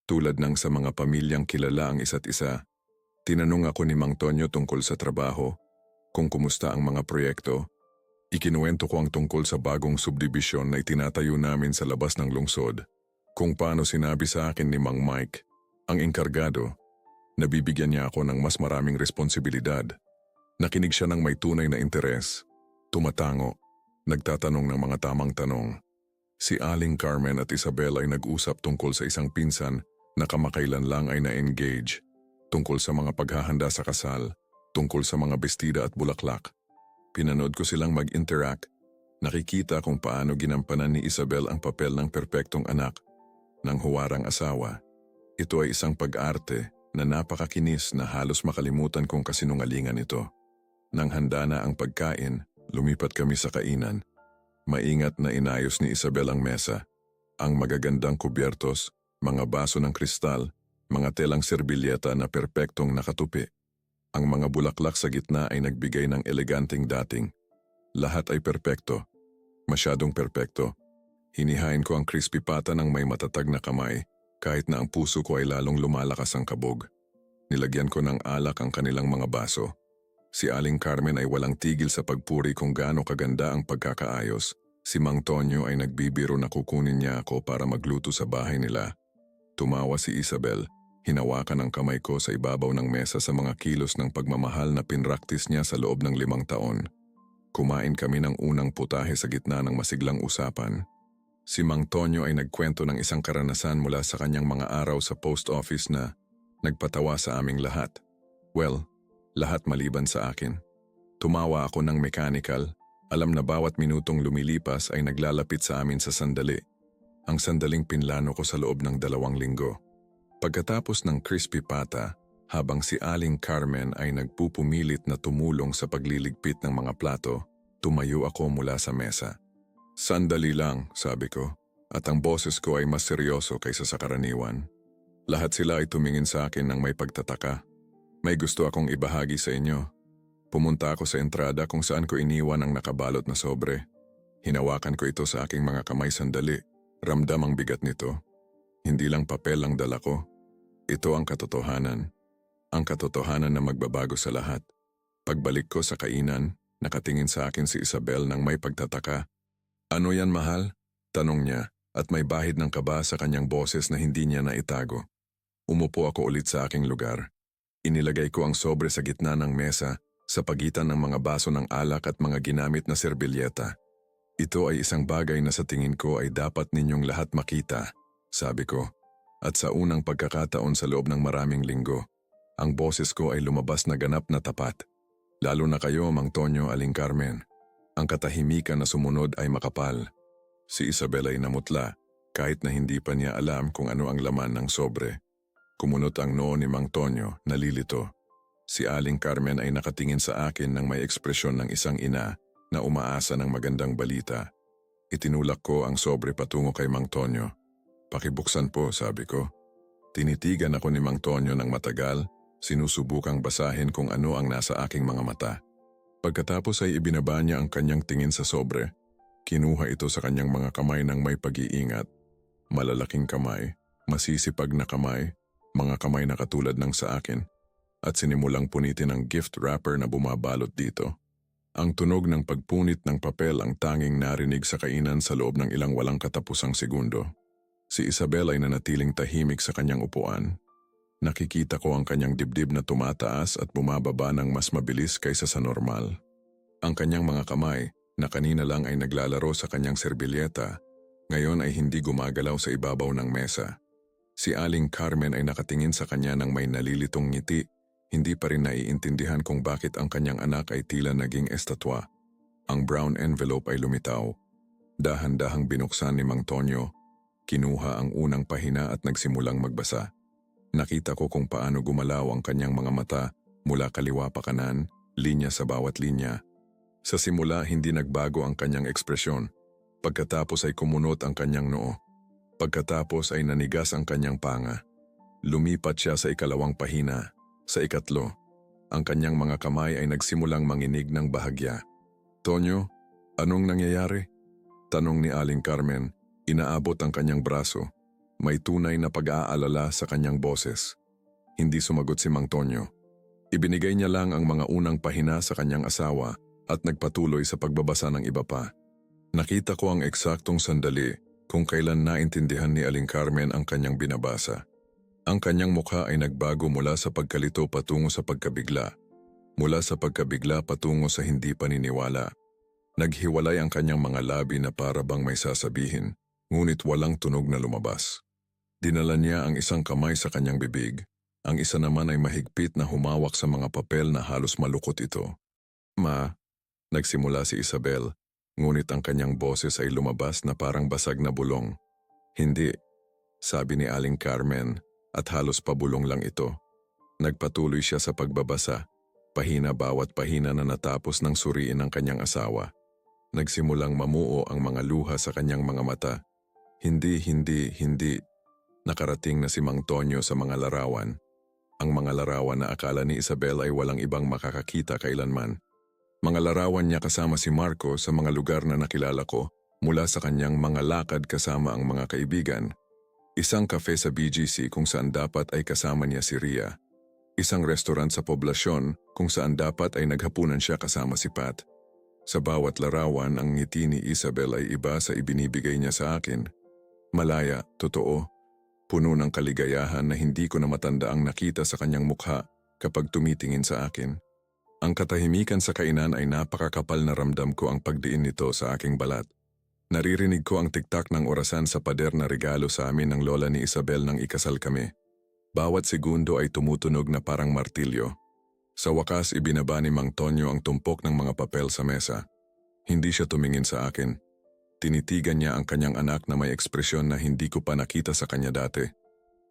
tulad ng sa mga pamilyang kilala ang isa't isa. Tinanong ako ni Mang Tonyo tungkol sa trabaho, kung kumusta ang mga proyekto. Ikinuwento ko ang tungkol sa bagong subdibisyon na itinatayo namin sa labas ng lungsod. Kung paano sinabi sa akin ni Mang Mike, ang engkargado, nabibigyan niya ako ng mas maraming responsibilidad. Nakinig siya ng may tunay na interes. Tumatango, nagtatanong ng mga tamang tanong. Si Aling Carmen at Isabel ay nag-usap tungkol sa isang pinsan na kamakailan lang ay na-engage, tungkol sa mga paghahanda sa kasal, tungkol sa mga bestida at bulaklak. Pinanood ko silang mag-interact. Nakikita kung paano ginampanan ni Isabel ang papel ng perpektong anak, ng huwarang asawa. Ito ay isang pag-arte na napakakinis na halos makalimutan kong kasinungalingan ito. Nang handa na ang pagkain, lumipat kami sa kainan. Maingat na inayos ni Isabel ang mesa. Ang magagandang kubyertos, mga baso ng kristal, mga telang serbilyeta na perpektong nakatupi. Ang mga bulaklak sa gitna ay nagbigay ng eleganteng dating. Lahat ay perpekto. Masyadong perpekto. Hinihain ko ang crispy pata ng may matatag na kamay, kahit na ang puso ko ay lalong lumalakas ang kabog. Nilagyan ko ng alak ang kanilang mga baso. Si Aling Carmen ay walang tigil sa pagpuri kung gaano kaganda ang pagkakaayos. Si Mang Tonyo ay nagbibiro na kukunin niya ako para magluto sa bahay nila. Tumawa si Isabel. Hinawakan ang kamay ko sa ibabaw ng mesa sa mga kilos ng pagmamahal na pinraktis niya sa loob ng 5 taon. Kumain kami ng unang putahe sa gitna ng masiglang usapan. Si Mang Tonyo ay nagkwento ng isang karanasan mula sa kanyang mga araw sa post office na nagpatawa sa aming lahat. Well, lahat maliban sa akin. Tumawa ako ng mechanical. Alam na bawat minutong lumilipas ay naglalapit sa amin sa sandali. Ang sandaling pinlano ko sa loob ng 2 linggo. Pagkatapos ng crispy pata, habang si Aling Carmen ay nagpupumilit na tumulong sa pagliligpit ng mga plato, tumayo ako mula sa mesa. Sandali lang, sabi ko, at ang boses ko ay mas seryoso kaysa sa karaniwan. Lahat sila ay tumingin sa akin ng may pagtataka. May gusto akong ibahagi sa inyo. Pumunta ako sa entrada kung saan ko iniwan ang nakabalot na sobre. Hinawakan ko ito sa aking mga kamay sandali. Ramdam ang bigat nito. Hindi lang papel ang dala ko. Ito ang katotohanan. Ang katotohanan na magbabago sa lahat. Pagbalik ko sa kainan, nakatingin sa akin si Isabel ng may pagtataka. Ano yan, mahal? Tanong niya, at may bahid ng kaba sa kanyang boses na hindi niya naitago. Umupo ako ulit sa aking lugar. Inilagay ko ang sobre sa gitna ng mesa, sa pagitan ng mga baso ng alak at mga ginamit na serbilyeta. Ito ay isang bagay na sa tingin ko ay dapat ninyong lahat makita, sabi ko. At sa unang pagkakataon sa loob ng maraming linggo, ang boses ko ay lumabas na ganap na tapat. Lalo na kayo, Mang Tonyo, Aling Carmen. Ang katahimikan na sumunod ay makapal. Si Isabel ay namutla, kahit na hindi pa niya alam kung ano ang laman ng sobre. Kumunot ang noo ni Mang Tonyo, nalilito. Si Aling Carmen ay nakatingin sa akin ng may ekspresyon ng isang ina na umaasa ng magandang balita. Itinulak ko ang sobre patungo kay Mang Tonyo. Pakibuksan po, sabi ko. Tinitigan ako ni Mang Tonyo ng matagal, sinusubukang basahin kung ano ang nasa aking mga mata. Pagkatapos ay ibinaba niya ang kanyang tingin sa sobre. Kinuha ito sa kanyang mga kamay ng may pag-iingat. Malalaking kamay, masisipag na kamay, mga kamay na katulad ng sa akin, at sinimulang punitin ang gift wrapper na bumabalot dito. Ang tunog ng pagpunit ng papel ang tanging narinig sa kainan sa loob ng ilang walang katapusang segundo. Si Isabel ay nanatiling tahimik sa kanyang upuan. Nakikita ko ang kanyang dibdib na tumataas at bumababa ng mas mabilis kaysa sa normal. Ang kanyang mga kamay, na kanina lang ay naglalaro sa kanyang serbilyeta, ngayon ay hindi gumagalaw sa ibabaw ng mesa. Si Aling Carmen ay nakatingin sa kanya ng may nalilitong ngiti, hindi pa rin naiintindihan kung bakit ang kanyang anak ay tila naging estatwa. Ang brown envelope ay lumitaw. Dahan-dahang binuksan ni Mang Tonyo. Kinuha ang unang pahina at nagsimulang magbasa. Nakita ko kung paano gumalaw ang kanyang mga mata Mula kaliwa pa kanan, linya sa bawat linya. Sa simula hindi nagbago ang kanyang ekspresyon. Pagkatapos ay kumunot ang kanyang noo. Pagkatapos ay nanigas ang kanyang panga. Lumipat siya sa ikalawang pahina. Sa ikatlo, ang kanyang mga kamay ay nagsimulang manginig ng bahagya. "Tonyo, anong nangyayari?" Tanong ni Aling Carmen. Inaabot ang kanyang braso. May tunay na pag-aalala sa kanyang boses. Hindi sumagot si Mang Tonyo. Ibinigay niya lang ang mga unang pahina sa kanyang asawa at nagpatuloy sa pagbabasa ng iba pa. Nakita ko ang eksaktong sandali kung kailan naintindihan ni Aling Carmen ang kanyang binabasa. Ang kanyang mukha ay nagbago mula sa pagkalito patungo sa pagkabigla. Mula sa pagkabigla patungo sa hindi paniniwala. Naghiwalay ang kanyang mga labi na para bang may sasabihin, ngunit walang tunog na lumabas. Dinala niya ang isang kamay sa kanyang bibig. Ang isa naman ay mahigpit na humawak sa mga papel na halos malukot ito. "Ma," nagsimula si Isabel, ngunit ang kanyang boses ay lumabas na parang basag na bulong. "Hindi," sabi ni Aling Carmen, at halos pabulong lang ito. Nagpatuloy siya sa pagbabasa, pahina bawat pahina na natapos ng suriin ng kanyang asawa. Nagsimulang mamuo ang mga luha sa kanyang mga mata. Hindi. Nakarating na si Mang Tonyo sa mga larawan. Ang mga larawan na akala ni Isabel ay walang ibang makakakita kailanman. Mga larawan niya kasama si Marco sa mga lugar na nakilala ko mula sa kanyang mga lakad kasama ang mga kaibigan. Isang cafe sa BGC kung saan dapat ay kasama niya si Ria. Isang restaurant sa poblasyon kung saan dapat ay naghapunan siya kasama si Pat. Sa bawat larawan ang ngiti ni Isabel ay iba sa ibinibigay niya sa akin. Malaya, totoo. Puno ng kaligayahan na hindi ko na matanda ang nakita sa kanyang mukha kapag tumitingin sa akin. Ang katahimikan sa kainan ay napakakapal na ramdam ko ang pagdiin nito sa aking balat. Naririnig ko ang tiktak ng orasan sa pader na regalo sa amin ng lola ni Isabel nang ikasal kami. Bawat segundo ay tumutunog na parang martilyo. Sa wakas ibinaba ni Mang Tonyo ang tumpok ng mga papel sa mesa. Hindi siya tumingin sa akin. Tinitigan niya ang kanyang anak na may ekspresyon na hindi ko pa nakita sa kanya dati.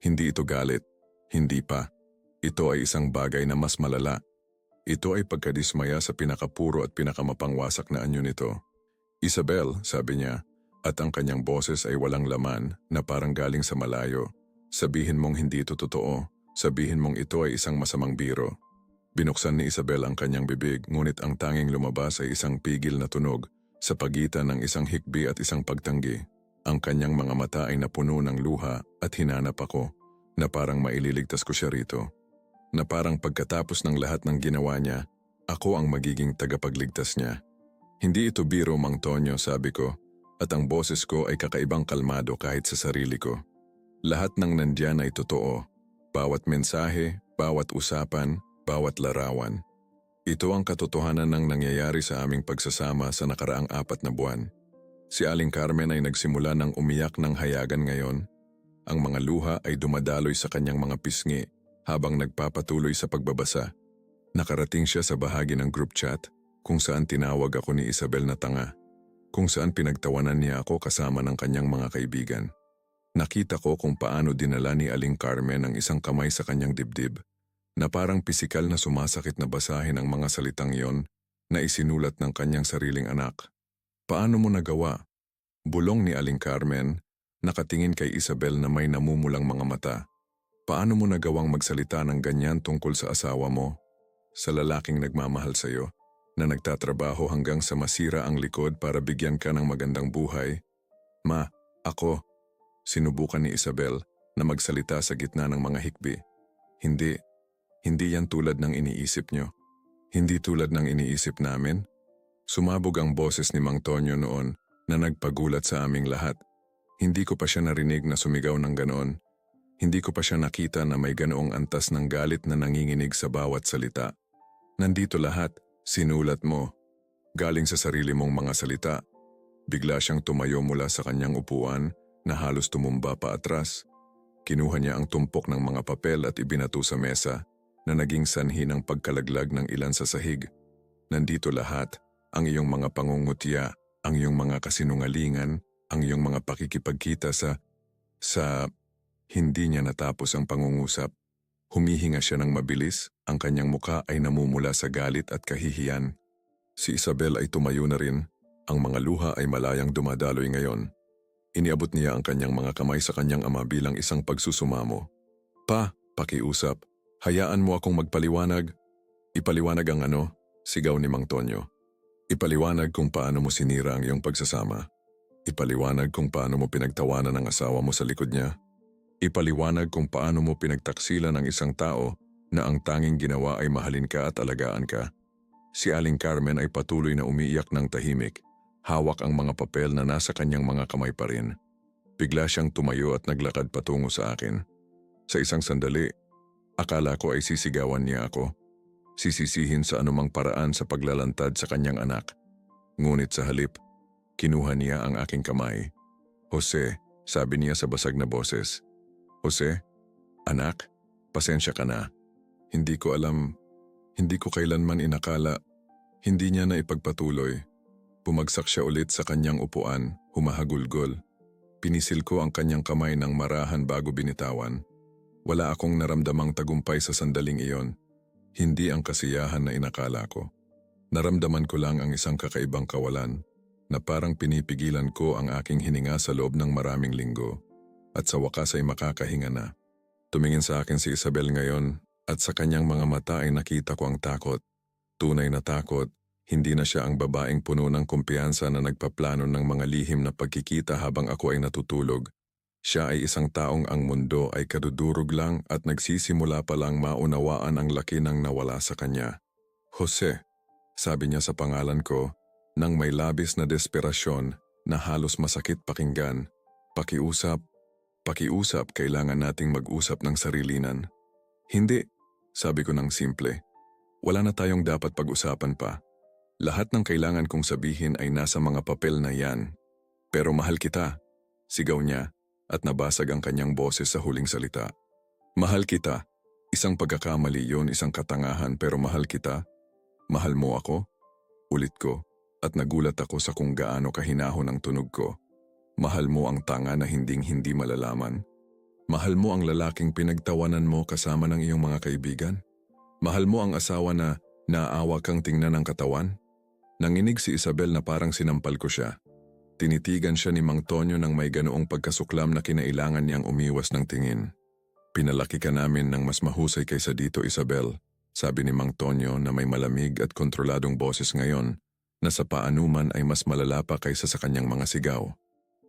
Hindi ito galit. Hindi pa. Ito ay isang bagay na mas malala. Ito ay pagkadismaya sa pinakapuro at pinakamapangwasak na anyo nito. "Isabel," sabi niya, at ang kanyang boses ay walang laman na parang galing sa malayo. "Sabihin mong hindi ito totoo. Sabihin mong ito ay isang masamang biro." Binuksan ni Isabel ang kanyang bibig, ngunit ang tanging lumabas ay isang pigil na tunog sa pagitan ng isang hikbi at isang pagtanggi. Ang kanyang mga mata ay napuno ng luha at hinanap ako, na parang maililigtas ko siya rito. Na parang pagkatapos ng lahat ng ginawa niya, ako ang magiging tagapagligtas niya. "Hindi ito biro, Mang Tonyo," sabi ko, at ang boses ko ay kakaibang kalmado kahit sa sarili ko. Lahat ng nandyan ay totoo. Bawat mensahe, bawat usapan, bawat larawan. Ito ang katotohanan ng nangyayari sa aming pagsasama sa nakaraang 4 na buwan. Si Aling Carmen ay nagsimula ng umiyak ng hayagan ngayon. Ang mga luha ay dumadaloy sa kanyang mga pisngi habang nagpapatuloy sa pagbabasa. Nakarating siya sa bahagi ng group chat kung saan tinawag ako ni Isabel na tanga, kung saan pinagtawanan niya ako kasama ng kanyang mga kaibigan. Nakita ko kung paano dinala ni Aling Carmen ang isang kamay sa kanyang dibdib, na parang pisikal na sumasakit na basahin ang mga salitang iyon na isinulat ng kanyang sariling anak. "Paano mo nagawa?" Bulong ni Aling Carmen, nakatingin kay Isabel na may namumulang mga mata. "Paano mo nagawang magsalita ng ganyan tungkol sa asawa mo? Sa lalaking nagmamahal sa'yo, na nagtatrabaho hanggang sa masira ang likod para bigyan ka ng magandang buhay?" "Ma, ako," sinubukan ni Isabel na magsalita sa gitna ng mga hikbi. Hindi yan tulad ng iniisip nyo. Hindi tulad ng iniisip namin." Sumabog ang boses ni Mang Tonyo noon na nagpagulat sa aming lahat. Hindi ko pa siya narinig na sumigaw ng ganoon. Hindi ko pa siya nakita na may ganoong antas ng galit na nanginginig sa bawat salita. "Nandito lahat, sinulat mo. Galing sa sarili mong mga salita." Bigla siyang tumayo mula sa kanyang upuan na halos tumumba pa atras. Kinuha niya ang tumpok ng mga papel at ibinato sa mesa na naging sanhi ng pagkalaglag ng ilan sa sahig. "Nandito lahat, ang iyong mga pangungutya, ang iyong mga kasinungalingan, ang iyong mga pakikipagkita sa... Hindi niya natapos ang pangungusap. Humihinga siya ng mabilis, Ang kanyang muka ay namumula sa galit at kahihiyan. Si Isabel ay tumayo na rin. Ang mga luha ay malayang dumadaloy ngayon. Iniabot niya ang kanyang mga kamay sa kanyang ama bilang isang pagsusumamo. Pa, pakiusap. Hayaan mo akong magpaliwanag. Ipaliwanag ang ano? Sigaw ni Mang Tonyo. Ipaliwanag kung paano mo sinira ang iyong pagsasama. Ipaliwanag kung paano mo pinagtawanan ang asawa mo sa likod niya. Ipaliwanag kung paano mo pinagtaksilan ang isang tao na ang tanging ginawa ay mahalin ka at alagaan ka. Si Aling Carmen ay patuloy na umiiyak ng tahimik. Hawak ang mga papel na nasa kanyang mga kamay pa rin. Bigla siyang tumayo at naglakad patungo sa akin. Sa isang sandali, akala ko ay sisigawan niya ako. Sisisihin sa anumang paraan sa paglalantad sa kanyang anak. Ngunit sa halip, kinuha niya ang aking kamay. Jose, sabi niya sa basag na boses. Jose, anak, pasensya ka na. Hindi ko alam, hindi ko kailanman inakala. Hindi niya na ipagpatuloy. Bumagsak siya ulit sa kanyang upuan, humahagulgol. Pinisil ko ang kanyang kamay ng marahan bago binitawan. Wala akong naramdamang tagumpay sa sandaling iyon. Hindi ang kasiyahan na inakala ko. Naramdaman ko lang ang isang kakaibang kawalan na parang pinipigilan ko ang aking hininga sa loob ng maraming linggo. At sa wakas ay makakahinga na. Tumingin sa akin si Isabel ngayon at sa kanyang mga mata ay nakita ko ang takot. Tunay na takot, hindi na siya ang babaeng puno ng kumpiyansa na nagpaplano ng mga lihim na pagkikita habang ako ay natutulog. Siya ay isang taong ang mundo ay kadudurog lang at nagsisimula pa lang maunawaan ang laki ng nawala sa kanya. Jose, sabi niya sa pangalan ko, nang may labis na desperasyon na halos masakit pakinggan. Pakiusap, kailangan nating mag-usap ng sarilinan. Hindi, sabi ko ng simple. Wala na tayong dapat pag-usapan pa. Lahat ng kailangan kong sabihin ay nasa mga papel na yan. Pero mahal kita, sigaw niya at nabasag ang kanyang boses sa huling salita. Mahal kita, isang pagkakamali yon, isang katangahan pero mahal kita. Mahal mo ako? Ulit ko at nagulat ako sa kung gaano kahinahon ang tunog ko. Mahal mo ang tanga na hindi malalaman. Mahal mo ang lalaking pinagtawanan mo kasama ng iyong mga kaibigan? Mahal mo ang asawa na naaawa kang tingnan ng katawan? Nanginig si Isabel na parang sinampal ko siya. Tinitigan siya ni Mang Tonyo ng may ganoong pagkasuklam na kinailangan niyang umiwas ng tingin. Pinalaki ka namin ng mas mahusay kaysa dito, Isabel, sabi ni Mang Tonyo na may malamig at kontroladong boses ngayon na sa paanuman ay mas malala pa kaysa sa kanyang mga sigaw.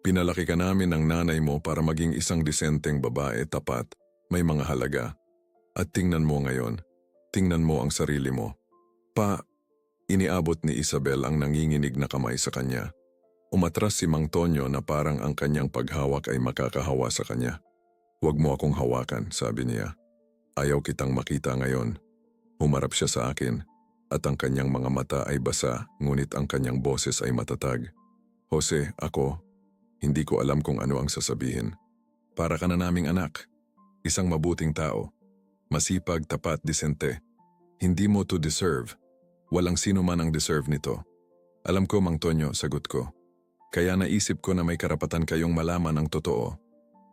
Pinalaki ka namin ng nanay mo para maging isang disenteng babae, tapat, may mga halaga. At tingnan mo ngayon, tingnan mo ang sarili mo. Iniabot ni Isabel ang nanginginig na kamay sa kanya. Umatras si Mang Tonyo na parang ang kanyang paghawak ay makakahawa sa kanya. Huwag mo akong hawakan, sabi niya. Ayaw kitang makita ngayon. Humarap siya sa akin at ang kanyang mga mata ay basa ngunit ang kanyang boses ay matatag. Jose, hindi ko alam kung ano ang sasabihin. Para ka na naming anak. Isang mabuting tao. Masipag, tapat, disente. Hindi mo to deserve. Walang sino man ang deserve nito. Alam ko, Mang Tonyo, sagot ko. Kaya naisip ko na may karapatan kayong malaman ang totoo.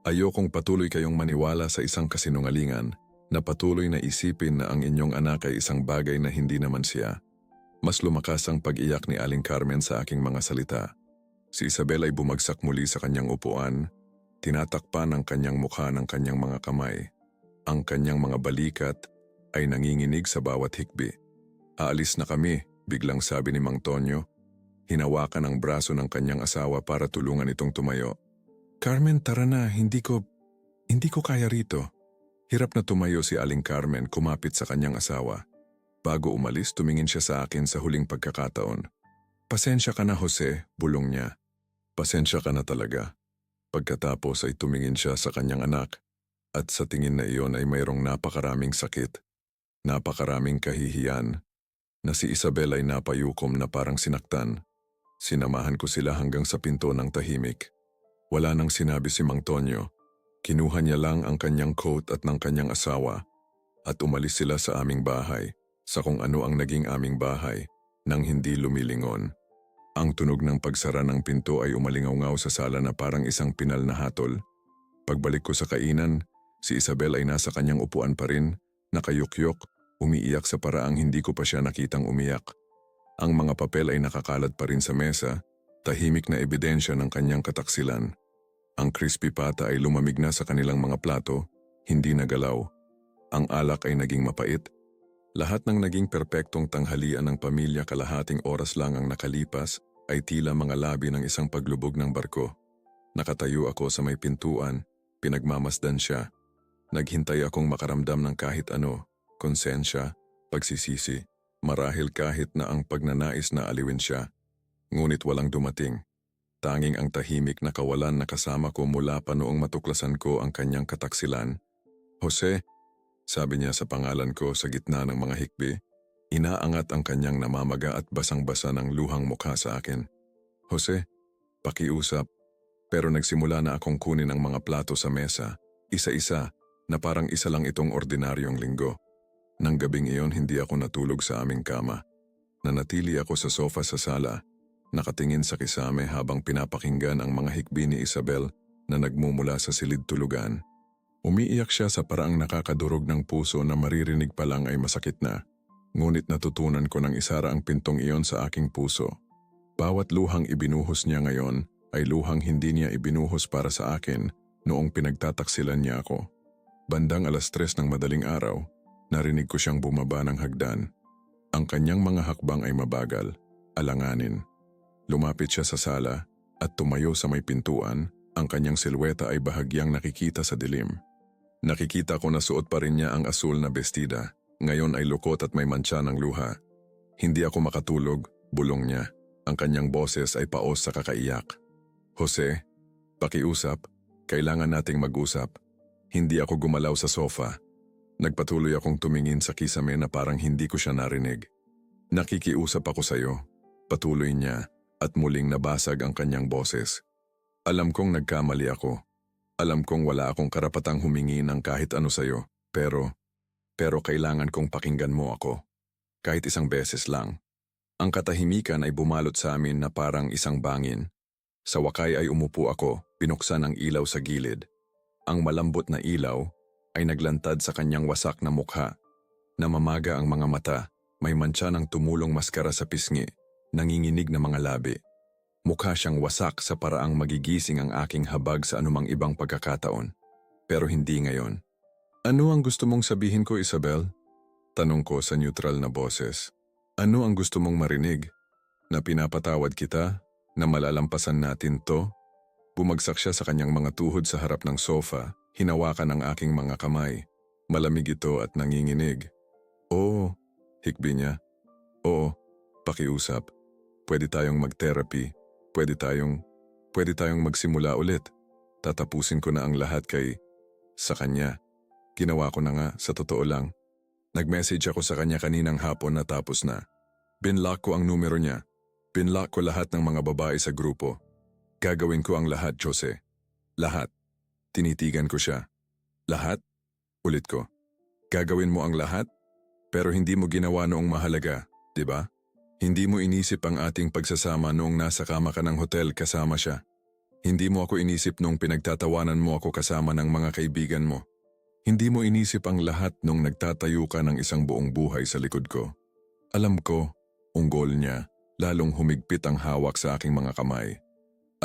Ayokong patuloy kayong maniwala sa isang kasinungalingan na patuloy na isipin na ang inyong anak ay isang bagay na hindi naman siya. Mas lumakas ang pag-iyak ni Aling Carmen sa aking mga salita. Si Isabel ay bumagsak muli sa kanyang upuan, tinatakpan ang kanyang mukha ng kanyang mga kamay. Ang kanyang mga balikat ay nanginginig sa bawat hikbi. Aalis na kami, biglang sabi ni Mang Tonyo. Hinawakan ang braso ng kanyang asawa para tulungan itong tumayo. Carmen, tara na, hindi ko kaya rito. Hirap na tumayo si Aling Carmen, kumapit sa kanyang asawa. Bago umalis, tumingin siya sa akin sa huling pagkakataon. Pasensya ka na, Jose, bulong niya. Pasensya ka na talaga. Pagkatapos ay tumingin siya sa kanyang anak at sa tingin na iyon ay mayroong napakaraming sakit, napakaraming kahihiyan na si Isabel ay napayukom na parang sinaktan. Sinamahan ko sila hanggang sa pinto ng tahimik. Wala nang sinabi si Mang Tonyo. Kinuha niya lang ang kanyang coat at ng kanyang asawa at umalis sila sa aming bahay, sa kung ano ang naging aming bahay, nang hindi lumilingon. Ang tunog ng pagsara ng pinto ay umalingaw-ngaw sa sala na parang isang pinal na hatol. Pagbalik ko sa kainan, si Isabel ay nasa kanyang upuan pa rin, nakayukyok, Umiiyak sa paraang hindi ko pa siya nakitang umiyak. Ang mga papel ay nakakalat pa rin sa mesa, tahimik na ebidensya ng kanyang kataksilan. Ang crispy pata ay lumamig na sa kanilang mga plato, hindi nagalaw. Ang alak ay naging mapait. Lahat ng naging perpektong tanghalian ng pamilya kalahating oras lang ang nakalipas ay tila mga labi ng isang paglubog ng barko. Nakatayo ako sa may pintuan, pinagmamasdan siya. Naghintay akong makaramdam ng kahit ano, konsensya, pagsisisi, marahil kahit na ang pagnanais na aliwin siya. Ngunit walang dumating. Tanging ang tahimik na kawalan na kasama ko mula pa noong matuklasan ko ang kanyang kataksilan. Jose, sabi niya sa pangalan ko sa gitna ng mga hikbi, inaangat ang kanyang namamaga at basang-basa ng luhang mukha sa akin. Jose, pakiusap. Pero nagsimula na akong kunin ang mga plato sa mesa, isa-isa, na parang isa lang itong ordinaryong linggo. Nang gabing iyon hindi ako natulog sa aming kama. Nanatili ako sa sofa sa sala, nakatingin sa kisame habang pinapakinggan ang mga hikbi ni Isabel na nagmumula sa silid tulugan. Umiiyak siya sa paraang nakakadurog ng puso na maririnig pa lang ay masakit na. Ngunit natutunan ko ng isara ang pintong iyon sa aking puso. Bawat luhang ibinuhos niya ngayon ay luhang hindi niya ibinuhos para sa akin noong pinagtataksilan niya ako. Bandang 3:00 ng madaling araw, narinig ko siyang bumaba ng hagdan. Ang kanyang mga hakbang ay mabagal, alanganin. Lumapit siya sa sala at tumayo sa may pintuan, ang kanyang silweta ay bahagyang nakikita sa dilim. Nakikita ko na suot pa rin niya ang asul na bestida, ngayon ay lukot at may mantsa ng luha. Hindi ako makatulog, bulong niya. Ang kanyang boses ay paos sa kakaiyak. Jose, pakiusap, kailangan nating mag-usap. Hindi ako gumalaw sa sofa. Nagpatuloy akong tumingin sa kisame na parang hindi ko siya narinig. Nakikiusap ako sa'yo, patuloy niya. At muling nabasag ang kanyang boses. Alam kong nagkamali ako. Alam kong wala akong karapatang humingi ng kahit ano sa'yo. Pero kailangan kong pakinggan mo ako. Kahit isang beses lang. Ang katahimikan ay bumalot sa amin na parang isang bangin. Sa wakay ay umupo ako, binuksan ang ilaw sa gilid. Ang malambot na ilaw ay naglantad sa kanyang wasak na mukha. Namamaga ang mga mata, may mantsa ng tumulong maskara sa pisngi. Nanginginig na mga labi. Mukha siyang wasak sa paraang magigising ang aking habag sa anumang ibang pagkakataon. Pero hindi ngayon. Ano ang gusto mong sabihin ko, Isabel? Tanong ko sa neutral na boses. Ano ang gusto mong marinig? Na pinapatawad kita? Na malalampasan natin to? Bumagsak siya sa kanyang mga tuhod sa harap ng sofa, hinawakan ang aking mga kamay. Malamig ito at nanginginig. Oo, hikbi niya. Oo, pakiusap. Pwede tayong mag-therapy. Pwede tayong magsimula ulit. Tatapusin ko na ang lahat sa kanya. Ginawa ko na nga, sa totoo lang. Nag-message ako sa kanya kaninang hapon na tapos na. Binlock ko ang numero niya. Binlock ko lahat ng mga babae sa grupo. Gagawin ko ang lahat, Jose. Lahat. Tinitigan ko siya. Lahat? Ulit ko. Gagawin mo ang lahat? Pero hindi mo ginawa noong mahalaga, di ba? Hindi mo inisip ang ating pagsasama noong nasa kama ka ng hotel kasama siya. Hindi mo ako inisip noong pinagtatawanan mo ako kasama ng mga kaibigan mo. Hindi mo inisip ang lahat noong nagtatayo ka ng isang buong buhay sa likod ko. Alam ko, unggol niya, lalong humigpit ang hawak sa aking mga kamay.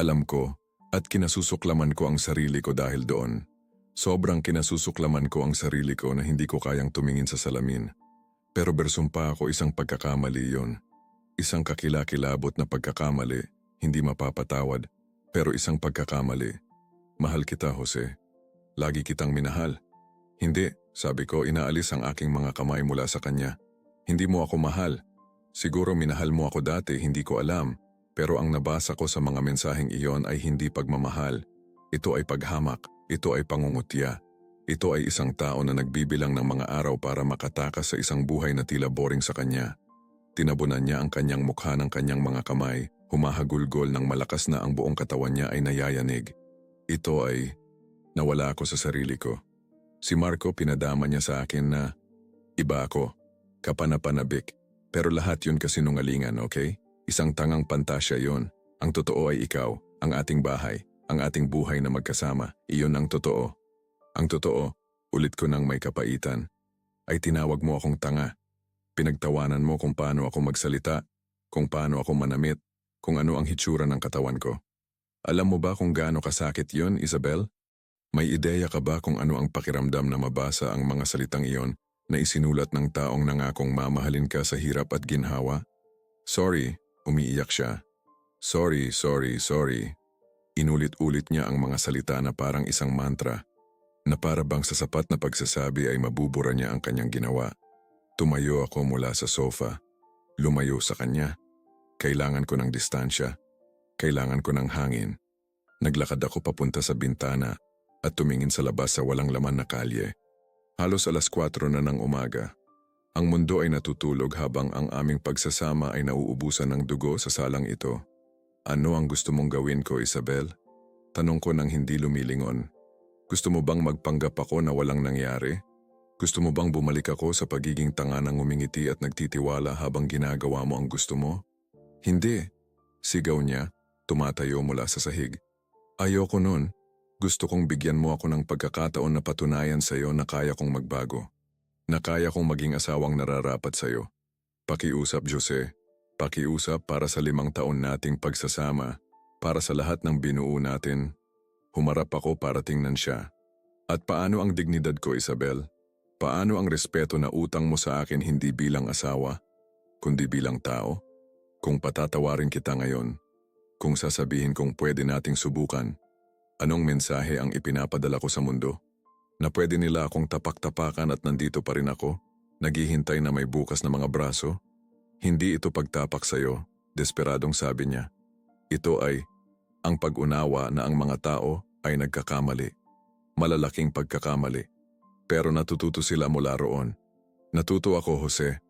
Alam ko, at kinasusuklaman ko ang sarili ko dahil doon. Sobrang kinasusuklaman ko ang sarili ko na hindi ko kayang tumingin sa salamin. Pero bersumpa ako isang pagkakamali yon. Isang kakilakilabot na pagkakamali, hindi mapapatawad, pero isang pagkakamali. Mahal kita, Jose. Lagi kitang minahal. Hindi, sabi ko, inaalis ang aking mga kamay mula sa kanya. Hindi mo ako mahal. Siguro minahal mo ako dati, hindi ko alam. Pero ang nabasa ko sa mga mensaheng iyon ay hindi pagmamahal. Ito ay paghamak, ito ay pangungutya. Ito ay isang tao na nagbibilang ng mga araw para makatakas sa isang buhay na tila boring sa kanya. Tinabunan niya ang kanyang mukha ng kanyang mga kamay, humahagulgol ng malakas na ang buong katawan niya ay nayayanig. Ito ay, nawala ako sa sarili ko. Si Marco pinadama niya sa akin na, iba ako, kapanapanabik, pero lahat yun kasinungalingan, okay? Isang tangang pantasya yon. Ang totoo ay ikaw, ang ating bahay, ang ating buhay na magkasama, iyon ang totoo. Ang totoo, ulit ko nang may kapaitan. ay tinawag mo akong tanga. Pinagtawanan mo kung paano ako magsalita, kung paano ako manamit, kung ano ang hitsura ng katawan ko. Alam mo ba kung gaano kasakit yon, Isabel? May ideya ka ba kung ano ang pakiramdam na mabasa ang mga salitang iyon na isinulat ng taong nangakong mamahalin ka sa hirap at ginhawa? Sorry, umiiyak siya. Sorry, sorry, sorry. Inulit-ulit niya ang mga salita na parang isang mantra, na para bang sa sapat na pagsasabi ay mabubura niya ang kanyang ginawa. Tumayo ako mula sa sofa. Lumayo sa kanya. Kailangan ko ng distansya. Kailangan ko ng hangin. Naglakad ako papunta sa bintana at tumingin sa labas sa walang laman na kalye. Halos 4:00 na ng umaga. Ang mundo ay natutulog habang ang aming pagsasama ay nauubusan ng dugo sa salang ito. Ano ang gusto mong gawin ko, Isabel? Tanong ko nang hindi lumilingon. Gusto mo bang magpanggap ako na walang nangyari? Gusto mo bang bumalik ako sa pagiging tanga ng ngumingiti at nagtitiwala habang ginagawa mo ang gusto mo? Hindi. Sigaw niya, tumatayo mula sa sahig. Ayoko nun. Gusto kong bigyan mo ako ng pagkakataon na patunayan sa'yo na kaya kong magbago. Na kaya kong maging asawang nararapat sa'yo. Pakiusap, Jose. Pakiusap para sa 5 taon nating pagsasama, para sa lahat ng binuo natin. Humarap ako para tingnan siya. At paano ang dignidad ko, Isabel? Paano ang respeto na utang mo sa akin hindi bilang asawa, kundi bilang tao? Kung patatawarin kita ngayon, kung sasabihin kong pwede nating subukan, anong mensahe ang ipinapadala ko sa mundo? Na pwede nila akong tapak-tapakan at nandito pa rin ako, naghihintay na may bukas na mga braso? Hindi ito pagtapak sa'yo, desperadong sabi niya. Ito ay ang pag-unawa na ang mga tao ay nagkakamali. Malalaking pagkakamali. Pero natututo sila mula roon. Natuto ako, Jose.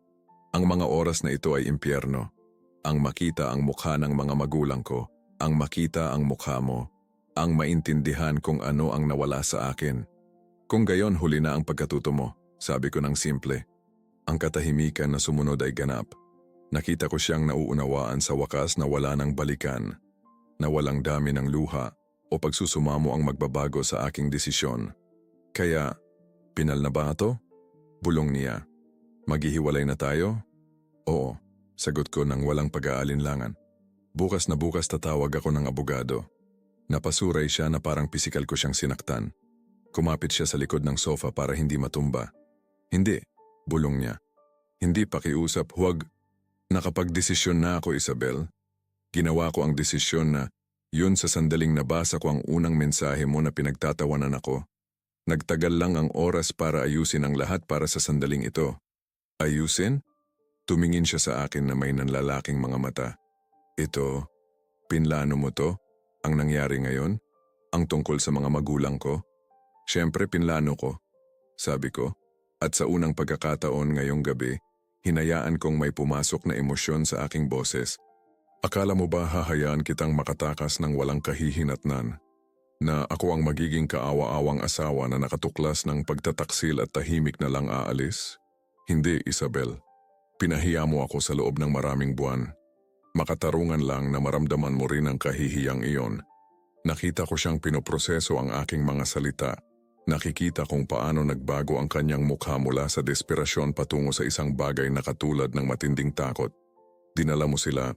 Ang mga oras na ito ay impyerno. Ang makita ang mukha ng mga magulang ko, ang makita ang mukha mo, ang maintindihan kung ano ang nawala sa akin. Kung gayon huli na ang pagkatuto mo, sabi ko ng simple. Ang katahimikan na sumunod ay ganap. Nakita ko siyang nauunawaan sa wakas na wala ng balikan, na walang dami ng luha o pagsusumamo ang magbabago sa aking desisyon. Kaya, pinal na ba ito? Bulong niya. Maghihiwalay na tayo? Oo, sagot ko nang walang pag-aalinlangan. Bukas na bukas tatawag ako ng abogado. Napasuray siya na parang pisikal ko siyang sinaktan. Kumapit siya sa likod ng sofa para hindi matumba. Hindi, bulong niya. Hindi pakiusap, huwag. Nakapagdesisyon na ako, Isabel. Ginawa ko ang desisyon na yun sa sandaling nabasa ko ang unang mensahe mo na pinagtatawanan ako. Nagtagal lang ang oras para ayusin ang lahat para sa sandaling ito. Ayusin? Tumingin siya sa akin na may nanlalaking mga mata. Ito, pinlano mo to? Ang nangyari ngayon? Ang tungkol sa mga magulang ko? Siyempre pinlano ko, sabi ko. At sa unang pagkakataon ngayong gabi, hinayaan kong may pumasok na emosyon sa aking boses. Akala mo ba hahayaan kitang makatakas ng walang kahihinatnan? Na ako ang magiging kaawa-awang asawa na nakatuklas ng pagtataksil at tahimik na lang aalis? Hindi, Isabel. Pinahiya mo ako sa loob ng maraming buwan. Makatarungan lang na maramdaman mo rin ang kahihiyang iyon. Nakita ko siyang pinoproseso ang aking mga salita. Nakikita kung paano nagbago ang kanyang mukha mula sa desperasyon patungo sa isang bagay na katulad ng matinding takot. Dinala mo sila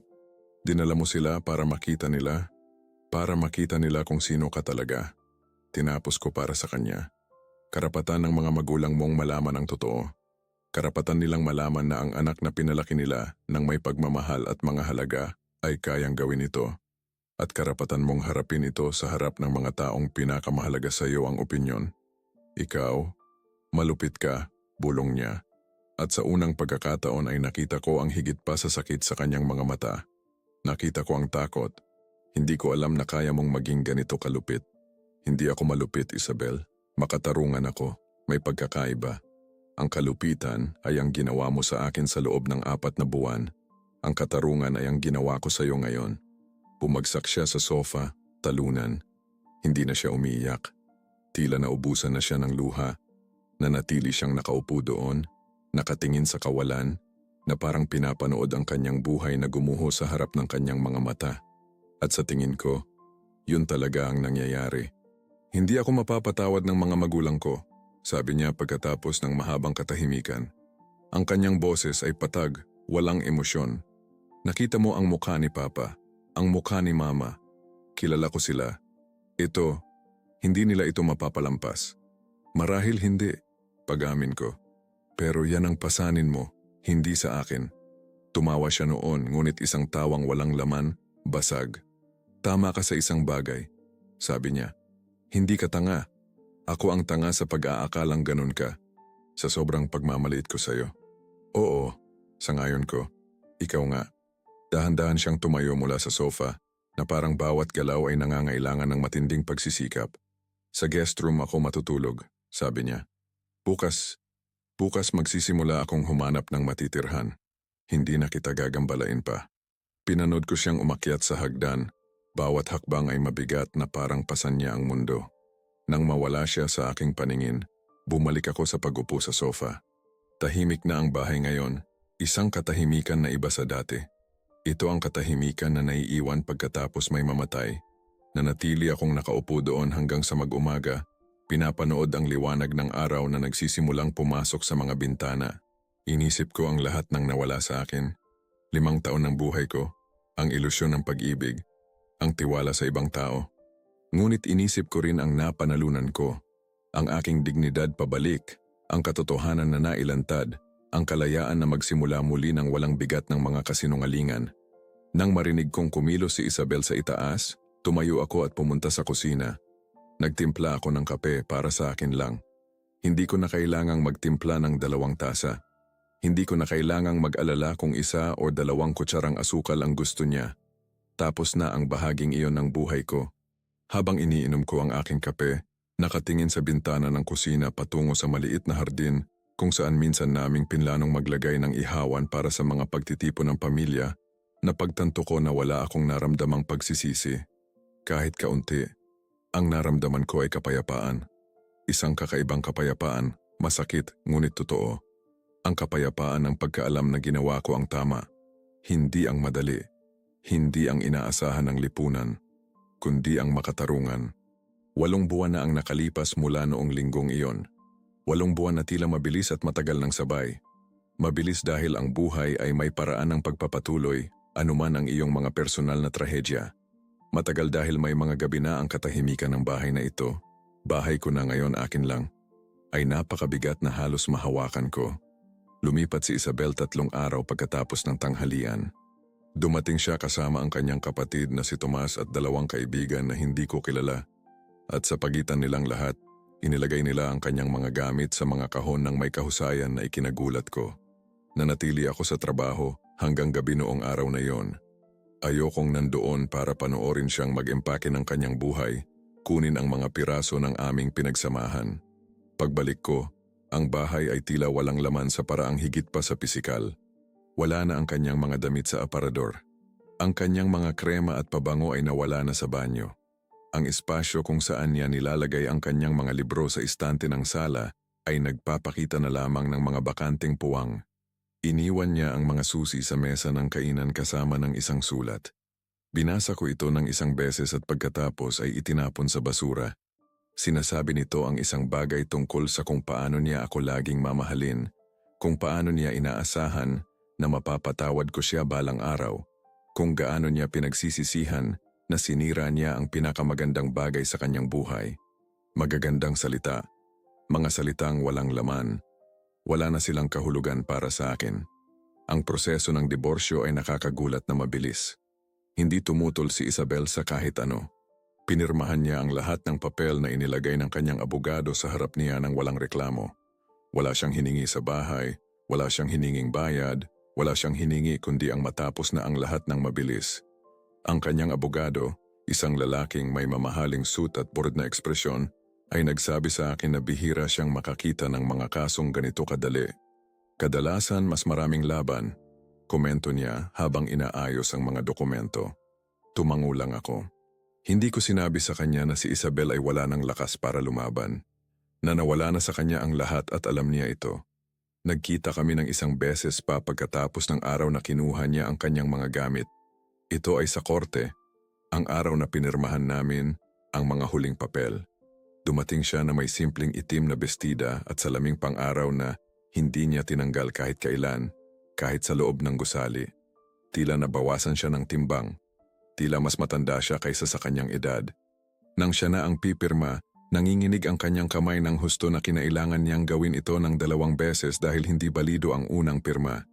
para makita nila kung sino ka talaga. Tinapos ko para sa kanya. Karapatan ng mga magulang mong malaman ang totoo. Karapatan nilang malaman na ang anak na pinalaki nila ng may pagmamahal at mga halaga ay kayang gawin ito. At karapatan mong harapin ito sa harap ng mga taong pinakamahalaga sa iyo ang opinyon. Ikaw, malupit ka, bulong niya. At sa unang pagkakataon ay nakita ko ang higit pa sa sakit sa kanyang mga mata. Nakita ko ang takot. Hindi ko alam na kaya mong maging ganito kalupit. Hindi ako malupit, Isabel. Makatarungan ako. May pagkakaiba. Ang kalupitan ay ang ginawa mo sa akin sa loob ng 4 na buwan. Ang katarungan ay ang ginawa ko sa iyo ngayon. Bumagsak siya sa sofa, talunan. Hindi na siya umiiyak. Tila naubusan na siya ng luha. Nanatili siyang nakaupo doon, nakatingin sa kawalan, na parang pinapanood ang kanyang buhay na gumuho sa harap ng kanyang mga mata. At sa tingin ko, yun talaga ang nangyayari. Hindi ako mapapatawad ng mga magulang ko. sabi niya pagkatapos ng mahabang katahimikan. Ang kanyang boses ay patag, walang emosyon. Nakita mo ang mukha ni Papa, ang mukha ni Mama. Kilala ko sila. Hindi nila ito mapapalampas. Marahil hindi, pag-amin ko. Pero yan ang pasanin mo, hindi sa akin. Tumawa siya noon, ngunit isang tawang walang laman, basag. Tama ka sa isang bagay, sabi niya. Hindi ka tanga. Ako ang tanga sa pag-aakalang ganun ka. Sa sobrang pagmamaliit ko sa'yo. Oo, sangayon ko. Ikaw nga. Dahan-dahan siyang tumayo mula sa sofa na parang bawat galaw ay nangangailangan ng matinding pagsisikap. Sa guest room ako matutulog, sabi niya. Bukas magsisimula akong humanap ng matitirhan. Hindi na kita gagambalain pa. Pinanood ko siyang umakyat sa hagdan. Bawat hakbang ay mabigat na parang pasan niya ang mundo. Nang mawala siya sa aking paningin, bumalik ako sa pag-upo sa sofa. Tahimik na ang bahay ngayon, isang katahimikan na iba sa dati. Ito ang katahimikan na naiiwan pagkatapos may mamatay. Nanatili akong nakaupo doon hanggang sa mag-umaga, pinapanood ang liwanag ng araw na nagsisimulang pumasok sa mga bintana. Inisip ko ang lahat ng nawala sa akin. 5 taon ng buhay ko, ang ilusyon ng pag-ibig, ang tiwala sa ibang tao. Ngunit inisip ko rin ang napanalunan ko, ang aking dignidad pabalik, ang katotohanan na nailantad, ang kalayaan na magsimula muli ng walang bigat ng mga kasinungalingan. Nang marinig kong kumilos si Isabel sa itaas, tumayo ako at pumunta sa kusina. Nagtimpla ako ng kape para sa akin lang. Hindi ko na kailangang magtimpla ng 2 tasa. Hindi ko na kailangang mag-alala kung 1 o 2 kutsarang asukal ang gusto niya. Tapos na ang bahaging iyon ng buhay ko. Habang iniinom ko ang aking kape, nakatingin sa bintana ng kusina patungo sa maliit na hardin kung saan minsan naming pinlanong maglagay ng ihawan para sa mga pagtitipon ng pamilya, napagtanto ko na wala akong naramdamang pagsisisi. Kahit kaunti, ang naramdaman ko ay kapayapaan. Isang kakaibang kapayapaan, masakit ngunit totoo. Ang kapayapaan ng pagkaalam na ginawa ko ang tama. Hindi ang madali, hindi ang inaasahan ng lipunan, kundi ang makatarungan. 8 buwan na ang nakalipas mula noong linggong iyon. 8 buwan na tila mabilis at matagal ng sabay. Mabilis dahil ang buhay ay may paraan ng pagpapatuloy, anuman ang iyong mga personal na trahedya. Matagal dahil may mga gabi na ang katahimikan ng bahay na ito. Bahay ko na ngayon, akin lang. Ay napakabigat na halos mahawakan ko. Lumipat si Isabel 3 araw pagkatapos ng tanghalian. Dumating siya kasama ang kanyang kapatid na si Tomas at 2 kaibigan na hindi ko kilala. At sa pagitan nilang lahat, inilagay nila ang kanyang mga gamit sa mga kahon ng may kahusayan na ikinagulat ko. Nanatili ako sa trabaho hanggang gabi noong araw na yon. Ayokong nandoon para panoorin siyang mag-empake ng kanyang buhay, kunin ang mga piraso ng aming pinagsamahan. Pagbalik ko, ang bahay ay tila walang laman sa paraang higit pa sa pisikal. Wala na ang kanyang mga damit sa aparador. Ang kanyang mga krema at pabango ay nawala na sa banyo. Ang espasyo kung saan niya nilalagay ang kanyang mga libro sa istante ng sala ay nagpapakita na lamang ng mga bakanting puwang. Iniwan niya ang mga susi sa mesa ng kainan kasama ng isang sulat. Binasa ko ito ng 1 beses at pagkatapos ay itinapon sa basura. Sinasabi nito ang isang bagay tungkol sa kung paano niya ako laging mamahalin, kung paano niya inaasahan na mapapatawad ko siya balang araw, kung gaano niya pinagsisisihan na sinira niya ang pinakamagandang bagay sa kanyang buhay. Magagandang salita, mga salitang walang laman. Wala na silang kahulugan para sa akin. Ang proseso ng diborsyo ay nakakagulat na mabilis. Hindi tumutol si Isabel sa kahit ano. Pinirmahan niya ang lahat ng papel na inilagay ng kanyang abogado sa harap niya ng walang reklamo. Wala siyang hiningi sa bahay, wala siyang hininging bayad, wala siyang hiningi kundi ang matapos na ang lahat ng mabilis. Ang kanyang abogado, isang lalaking may mamahaling suit at bored na ekspresyon, ay nagsabi sa akin na bihira siyang makakita ng mga kasong ganito kadali. Kadalasan mas maraming laban, komento niya habang inaayos ang mga dokumento. Tumango lang ako. Hindi ko sinabi sa kanya na si Isabel ay wala ng lakas para lumaban, na nawala na sa kanya ang lahat at alam niya ito. Nagkita kami ng 1 beses pa pagkatapos ng araw na kinuha niya ang kanyang mga gamit. Ito ay sa korte, ang araw na pinirmahan namin ang mga huling papel. Dumating siya na may simpleng itim na bestida at salaming pang-araw na hindi niya tinanggal kahit kailan, kahit sa loob ng gusali. Tila nabawasan siya ng timbang. Tila mas matanda siya kaysa sa kanyang edad. Nang siya na ang pipirma, nanginginig ang kanyang kamay ng husto na kinailangan niyang gawin ito ng 2 beses dahil hindi balido ang unang pirma.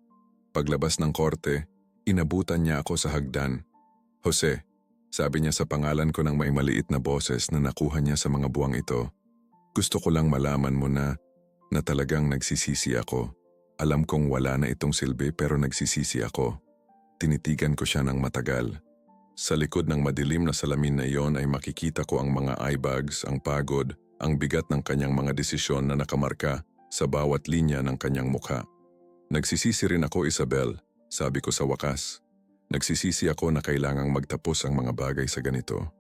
Paglabas ng korte, inabutan niya ako sa hagdan. "Jose," sabi niya sa pangalan ko ng may maliit na boses na nakuha niya sa mga buwang ito. "Gusto ko lang malaman mo na talagang nagsisisi ako. Alam kong wala na itong silbi pero nagsisisi ako." Tinitigan ko siya ng matagal. Sa likod ng madilim na salamin na iyon ay makikita ko ang mga eye bags, ang pagod, ang bigat ng kanyang mga desisyon na nakamarka sa bawat linya ng kanyang mukha. "Nagsisisi rin ako, Isabel," sabi ko sa wakas. "Nagsisisi ako na kailangang magtapos ang mga bagay sa ganito.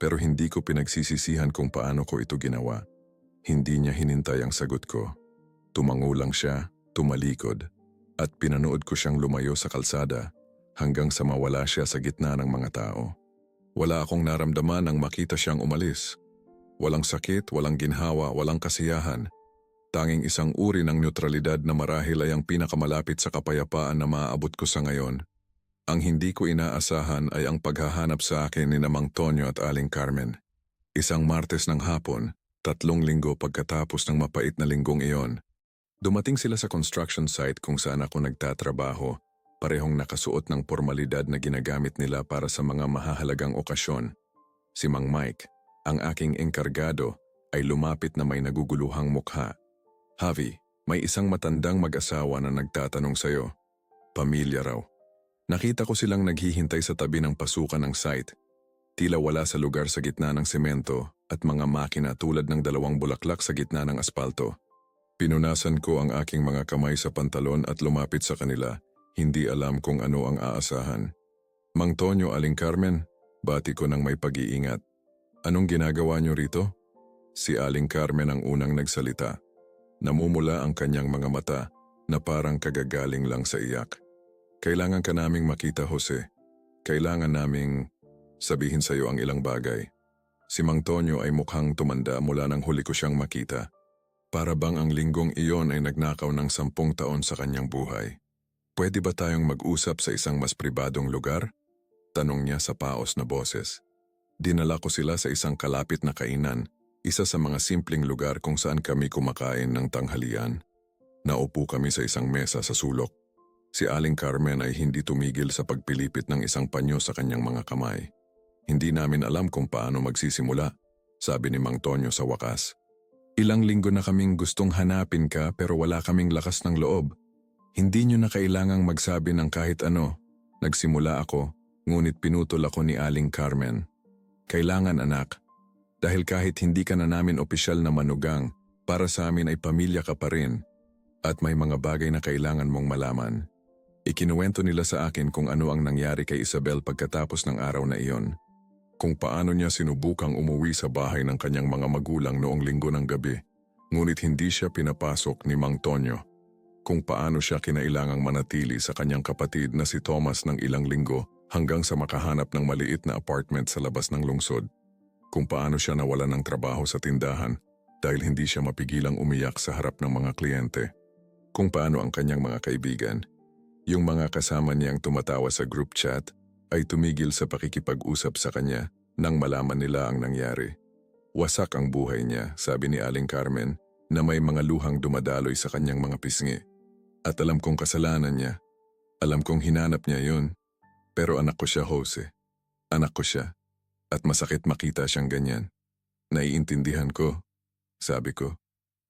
Pero hindi ko pinagsisisihan kung paano ko ito ginawa." Hindi niya hinintay ang sagot ko. Tumango lang siya, tumalikod, at pinanood ko siyang lumayo sa kalsada hanggang sa mawala siya sa gitna ng mga tao. Wala akong naramdaman nang makita siyang umalis. Walang sakit, walang ginhawa, walang kasiyahan. Tanging isang uri ng neutralidad na marahil ay ang pinakamalapit sa kapayapaan na maaabot ko sa ngayon. Ang hindi ko inaasahan ay ang paghahanap sa akin ni Mang Tonyo at Aling Carmen. Isang Martes ng hapon, 3 linggo pagkatapos ng mapait na linggong iyon. Dumating sila sa construction site kung saan ako nagtatrabaho, parehong nakasuot ng pormalidad na ginagamit nila para sa mga mahahalagang okasyon. Si Mang Mike, ang aking engkargado, ay lumapit na may naguguluhang mukha. "Javi, may isang matandang mag-asawa na nagtatanong sa'yo." Pamilya raw. Nakita ko silang naghihintay sa tabi ng pasukan ng site. Tila wala sa lugar sa gitna ng semento at mga makina tulad ng 2 bulaklak sa gitna ng aspalto. Pinunasan ko ang aking mga kamay sa pantalon at lumapit sa kanila, hindi alam kung ano ang aasahan. "Mang Tonyo, Aling Carmen," bati ko ng may pag-iingat. "Anong ginagawa niyo rito?" Si Aling Carmen ang unang nagsalita. Namumula ang kanyang mga mata na parang kagagaling lang sa iyak. "Kailangan ka naming makita, Jose. Kailangan naming sabihin sa iyo ang ilang bagay." Si Mang Tonyo ay mukhang tumanda mula nang huli ko siyang makita. Para bang ang linggong iyon ay nagnakaw ng 10 taon sa kanyang buhay. "Pwede ba tayong mag-usap sa isang mas pribadong lugar?" Tanong niya sa paos na boses. Dinala ko sila sa isang kalapit na kainan, isa sa mga simpleng lugar kung saan kami kumakain ng tanghalian. Naupo kami sa isang mesa sa sulok. Si Aling Carmen ay hindi tumigil sa pagpilipit ng isang panyo sa kanyang mga kamay. "Hindi namin alam kung paano magsisimula," sabi ni Mang Tonyo sa wakas. "Ilang linggo na kaming gustong hanapin ka pero wala kaming lakas ng loob. Hindi nyo na kailangang magsabi ng kahit ano." Nagsimula ako, ngunit pinutol ako ni Aling Carmen. "Kailangan, anak. Dahil kahit hindi ka na namin opisyal na manugang, para sa amin ay pamilya ka pa rin. At may mga bagay na kailangan mong malaman." Ikinuwento nila sa akin kung ano ang nangyari kay Isabel pagkatapos ng araw na iyon. Kung paano niya sinubukang umuwi sa bahay ng kanyang mga magulang noong linggo ng gabi, ngunit hindi siya pinapasok ni Mang Tonyo. Kung paano siya kinailangang manatili sa kanyang kapatid na si Thomas ng ilang linggo hanggang sa makahanap ng maliit na apartment sa labas ng lungsod. Kung paano siya nawalan ng trabaho sa tindahan dahil hindi siya mapigilang umiyak sa harap ng mga kliyente. Kung paano ang kanyang mga kaibigan, yung mga kasama niyang tumatawa sa group chat, ay tumigil sa pakikipag-usap sa kanya nang malaman nila ang nangyari. "Wasak ang buhay niya," sabi ni Aling Carmen na may mga luhang dumadaloy sa kanyang mga pisngi. "At alam kong kasalanan niya. Alam kong hinanap niya yun. Pero anak ko siya, Jose. Anak ko siya. At masakit makita siyang ganyan. Naiintindihan ko," sabi ko.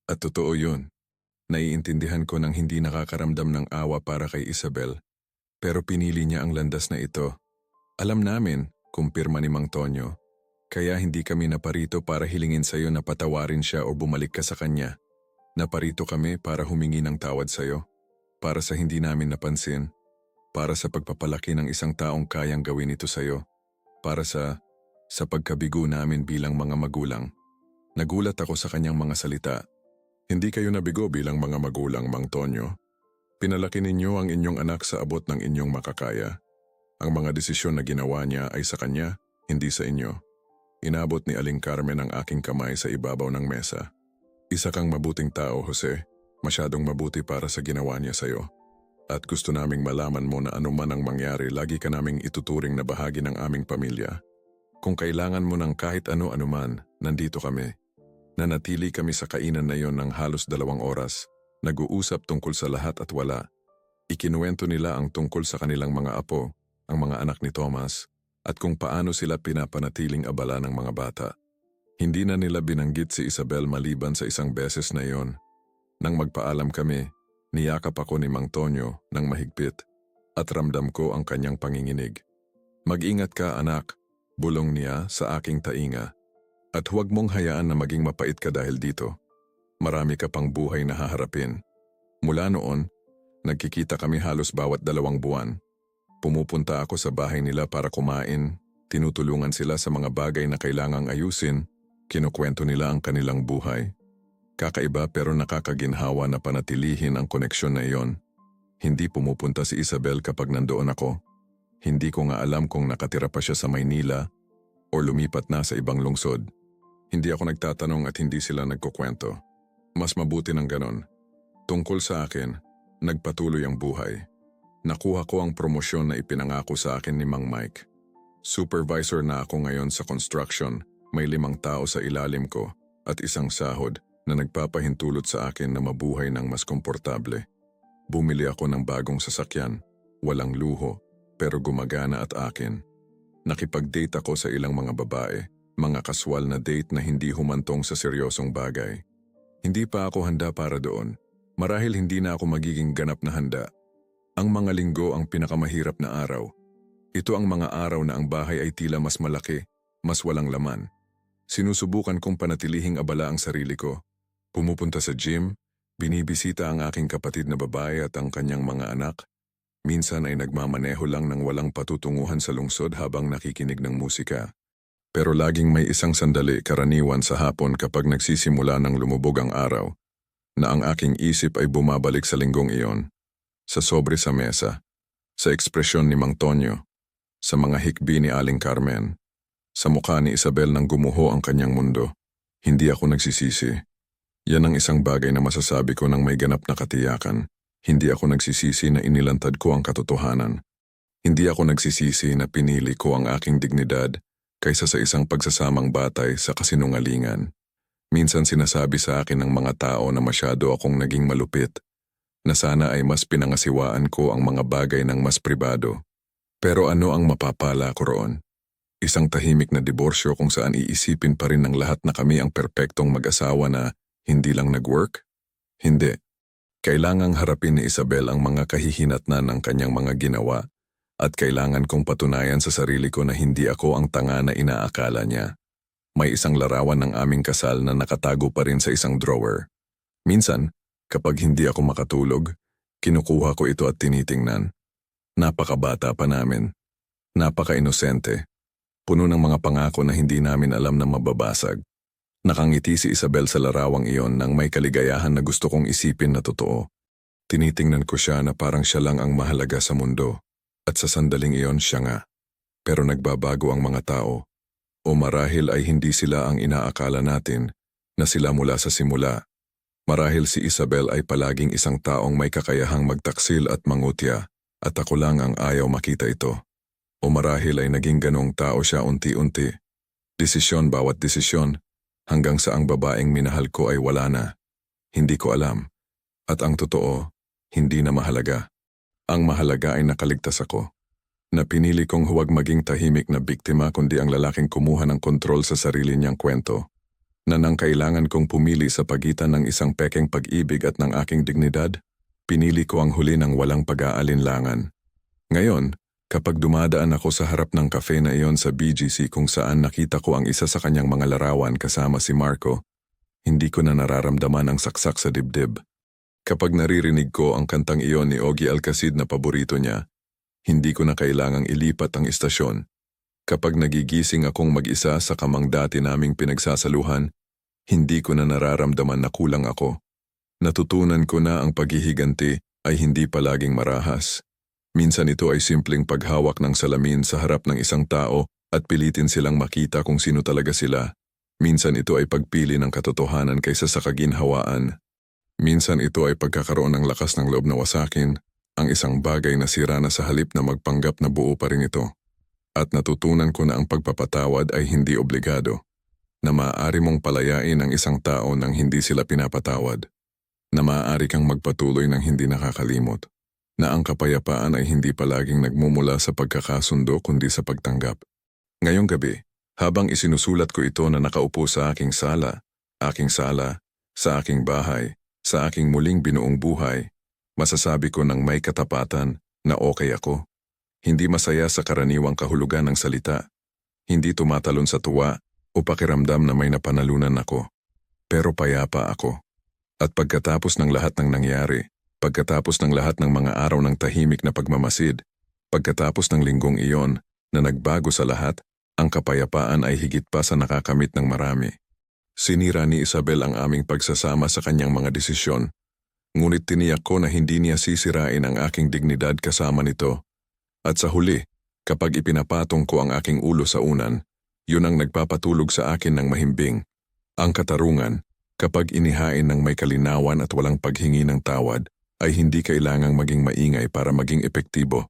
At totoo yun. Naiintindihan ko nang hindi nakakaramdam ng awa para kay Isabel. Pero pinili niya ang landas na ito. "Alam namin," kumpirma ni Mang Tonyo. "Kaya hindi kami naparito para hilingin sa iyo na patawarin siya o bumalik ka sa kanya. Naparito kami para humingi ng tawad sa iyo. Para sa hindi namin napansin. Para sa pagpapalaki ng isang taong kayang gawin ito sa iyo. Para sa pagkabigo namin bilang mga magulang." Nagulat ako sa kanyang mga salita. "Hindi kayo nabigo bilang mga magulang, Mang Tonyo. Pinalaki ninyo ang inyong anak sa abot ng inyong makakaya. Ang mga desisyon na ginawa niya ay sa kanya, hindi sa inyo. Inabot ni Aling Carmen ang aking kamay sa ibabaw ng mesa. Isa kang mabuting tao, Jose. Masyadong mabuti para sa ginawa niya sa'yo. At gusto naming malaman mo na anuman ang mangyari, lagi ka naming ituturing na bahagi ng aming pamilya. Kung kailangan mo ng kahit ano-anuman, nandito kami. Nanatili kami sa kainan na yon ng halos 2 oras. Nag-uusap tungkol sa lahat at wala. Ikinuwento nila ang tungkol sa kanilang mga apo, ang mga anak ni Thomas, at kung paano sila pinapanatiling abala ng mga bata. Hindi na nila binanggit si Isabel maliban sa isang beses na iyon. Nang magpaalam kami, niyakap ako ni Mang Tonyo ng mahigpit at ramdam ko ang kanyang panginginig. Mag-ingat ka, anak, bulong niya sa aking tainga. At huwag mong hayaan na maging mapait ka dahil dito. Marami ka pang buhay na haharapin. Mula noon, nagkikita kami halos bawat 2 buwan. Pumupunta ako sa bahay nila para kumain, tinutulungan sila sa mga bagay na kailangang ayusin, kinukwento nila ang kanilang buhay. Kakaiba pero nakakaginhawa na panatilihin ang koneksyon na iyon. Hindi pumupunta si Isabel kapag nandoon ako. Hindi ko nga alam kung nakatira pa siya sa Maynila o lumipat na sa ibang lungsod. Hindi ako nagtatanong at hindi sila nagkukwento. Mas mabuti ng ganon. Tungkol sa akin, nagpatuloy ang buhay. Nakuha ko ang promosyon na ipinangako sa akin ni Mang Mike. Supervisor na ako ngayon sa construction, may 5 tao sa ilalim ko at isang sahod na nagpapahintulot sa akin na mabuhay ng mas komportable. Bumili ako ng bagong sasakyan, walang luho, pero gumagana at akin. Nakipag-date ako sa ilang mga babae, mga kaswal na date na hindi humantong sa seryosong bagay. Hindi pa ako handa para doon. Marahil hindi na ako magiging ganap na handa. Ang mga linggo ang pinakamahirap na araw. Ito ang mga araw na ang bahay ay tila mas malaki, mas walang laman. Sinusubukan kong panatilihing abala ang sarili ko. Pumupunta sa gym, binibisita ang aking kapatid na babae at ang kanyang mga anak. Minsan ay nagmamaneho lang ng walang patutunguhan sa lungsod habang nakikinig ng musika. Pero laging may isang sandali karaniwan sa hapon kapag nagsisimula ng lumubog ang araw, na ang aking isip ay bumabalik sa linggong iyon. Sa sobre sa mesa, sa ekspresyon ni Mang Tonyo, sa mga hikbi ni Aling Carmen, sa mukha ni Isabel nang gumuho ang kanyang mundo. Hindi ako nagsisisi. Yan ang isang bagay na masasabi ko ng may ganap na katiyakan. Hindi ako nagsisisi na inilantad ko ang katotohanan. Hindi ako nagsisisi na pinili ko ang aking dignidad kaysa sa isang pagsasamang batay sa kasinungalingan. Minsan sinasabi sa akin ng mga tao na masyado akong naging malupit, na sana ay mas pinangasiwaan ko ang mga bagay ng mas pribado. Pero ano ang mapapala ko roon? Isang tahimik na diborsyo kung saan iisipin pa rin ng lahat na kami ang perpektong mag-asawa na hindi lang nag-work? Hindi. Kailangang harapin ni Isabel ang mga kahihinatnan ng kanyang mga ginawa at kailangan kong patunayan sa sarili ko na hindi ako ang tanga na inaakala niya. May isang larawan ng aming kasal na nakatago pa rin sa isang drawer. Minsan, kapag hindi ako makatulog, kinukuha ko ito at tinitingnan. Napakabata pa namin. Napaka-inosente. Puno ng mga pangako na hindi namin alam na mababasag. Nakangiti si Isabel sa larawang iyon nang may kaligayahan na gusto kong isipin na totoo. Tinitingnan ko siya na parang siya lang ang mahalaga sa mundo. At sa sandaling iyon siya nga. Pero nagbabago ang mga tao. O marahil ay hindi sila ang inaakala natin na sila mula sa simula. Marahil si Isabel ay palaging isang taong may kakayahang magtaksil at mangutya at ako lang ang ayaw makita ito. O marahil ay naging ganong tao siya unti-unti. Desisyon bawat desisyon hanggang sa ang babaeng minahal ko ay wala na. Hindi ko alam. At ang totoo, hindi na mahalaga. Ang mahalaga ay nakaligtas ako. Na pinili kong huwag maging tahimik na biktima kundi ang lalaking kumuha ng kontrol sa sarili niyang kwento. Na nang kailangan kong pumili sa pagitan ng isang pekeng pag-ibig at ng aking dignidad, pinili ko ang huli ng walang pag-aalinlangan. Ngayon, kapag dumadaan ako sa harap ng cafe na iyon sa BGC kung saan nakita ko ang isa sa kanyang mga larawan kasama si Marco, hindi ko na nararamdaman ang saksak sa dibdib. Kapag naririnig ko ang kantang iyon ni Ogie Alcacid na paborito niya, hindi ko na kailangang ilipat ang istasyon. Kapag nagigising akong mag-isa sa kamang dati naming pinagsasaluhan, hindi ko na nararamdaman na kulang ako. Natutunan ko na ang paghihiganti ay hindi palaging marahas. Minsan ito ay simpleng paghawak ng salamin sa harap ng isang tao at pilitin silang makita kung sino talaga sila. Minsan ito ay pagpili ng katotohanan kaysa sa kaginhawaan. Minsan ito ay pagkakaroon ng lakas ng loob na wasakin ang isang bagay na sira na sa halip na magpanggap na buo pa rin ito. At natutunan ko na ang pagpapatawad ay hindi obligado, na maaari mong palayain ang isang tao nang hindi sila pinapatawad, na maaari kang magpatuloy ng hindi nakakalimot, na ang kapayapaan ay hindi palaging nagmumula sa pagkakasundo kundi sa pagtanggap. Ngayong gabi, habang isinusulat ko ito na nakaupo sa aking sala, sa aking bahay, sa aking muling binuong buhay, masasabi ko ng may katapatan na okay ako. Hindi masaya sa karaniwang kahulugan ng salita. Hindi tumatalon sa tuwa o pakiramdam na may napanalunan ako. Pero payapa ako. At pagkatapos ng lahat ng nangyari, pagkatapos ng lahat ng mga araw ng tahimik na pagmamasid, pagkatapos ng linggong iyon na nagbago sa lahat, ang kapayapaan ay higit pa sa nakakamit ng marami. Sinira ni Isabel ang aming pagsasama sa kanyang mga desisyon. Ngunit tiniyak ko na hindi niya sisirain ang aking dignidad kasama nito. At sa huli, kapag ipinapatong ko ang aking ulo sa unan, yun ang nagpapatulog sa akin ng mahimbing. Ang katarungan, kapag inihain ng may kalinawan at walang paghingi ng tawad, ay hindi kailangang maging maingay para maging epektibo.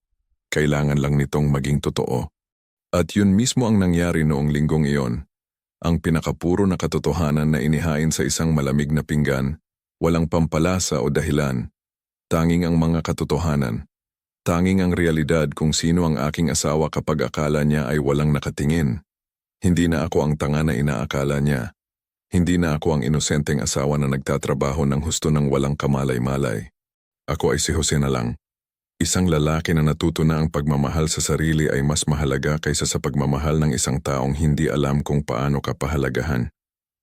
Kailangan lang nitong maging totoo. At yun mismo ang nangyari noong linggong iyon. Ang pinakapuro na katotohanan na inihain sa isang malamig na pinggan, walang pampalasa o dahilan. Tanging ang mga katotohanan. Tanging ang realidad kung sino ang aking asawa kapag akala niya ay walang nakatingin. Hindi na ako ang tanga na inaakala niya. Hindi na ako ang inosenteng asawa na nagtatrabaho ng husto ng walang kamalay-malay. Ako ay si Jose na lang. Isang lalaki na natuto na ang pagmamahal sa sarili ay mas mahalaga kaysa sa pagmamahal ng isang taong hindi alam kung paano ka pahalagahan.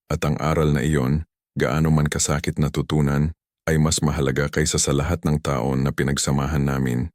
At ang aral na iyon, gaano man kasakit natutunan, ay mas mahalaga kaysa sa lahat ng taon na pinagsamahan namin.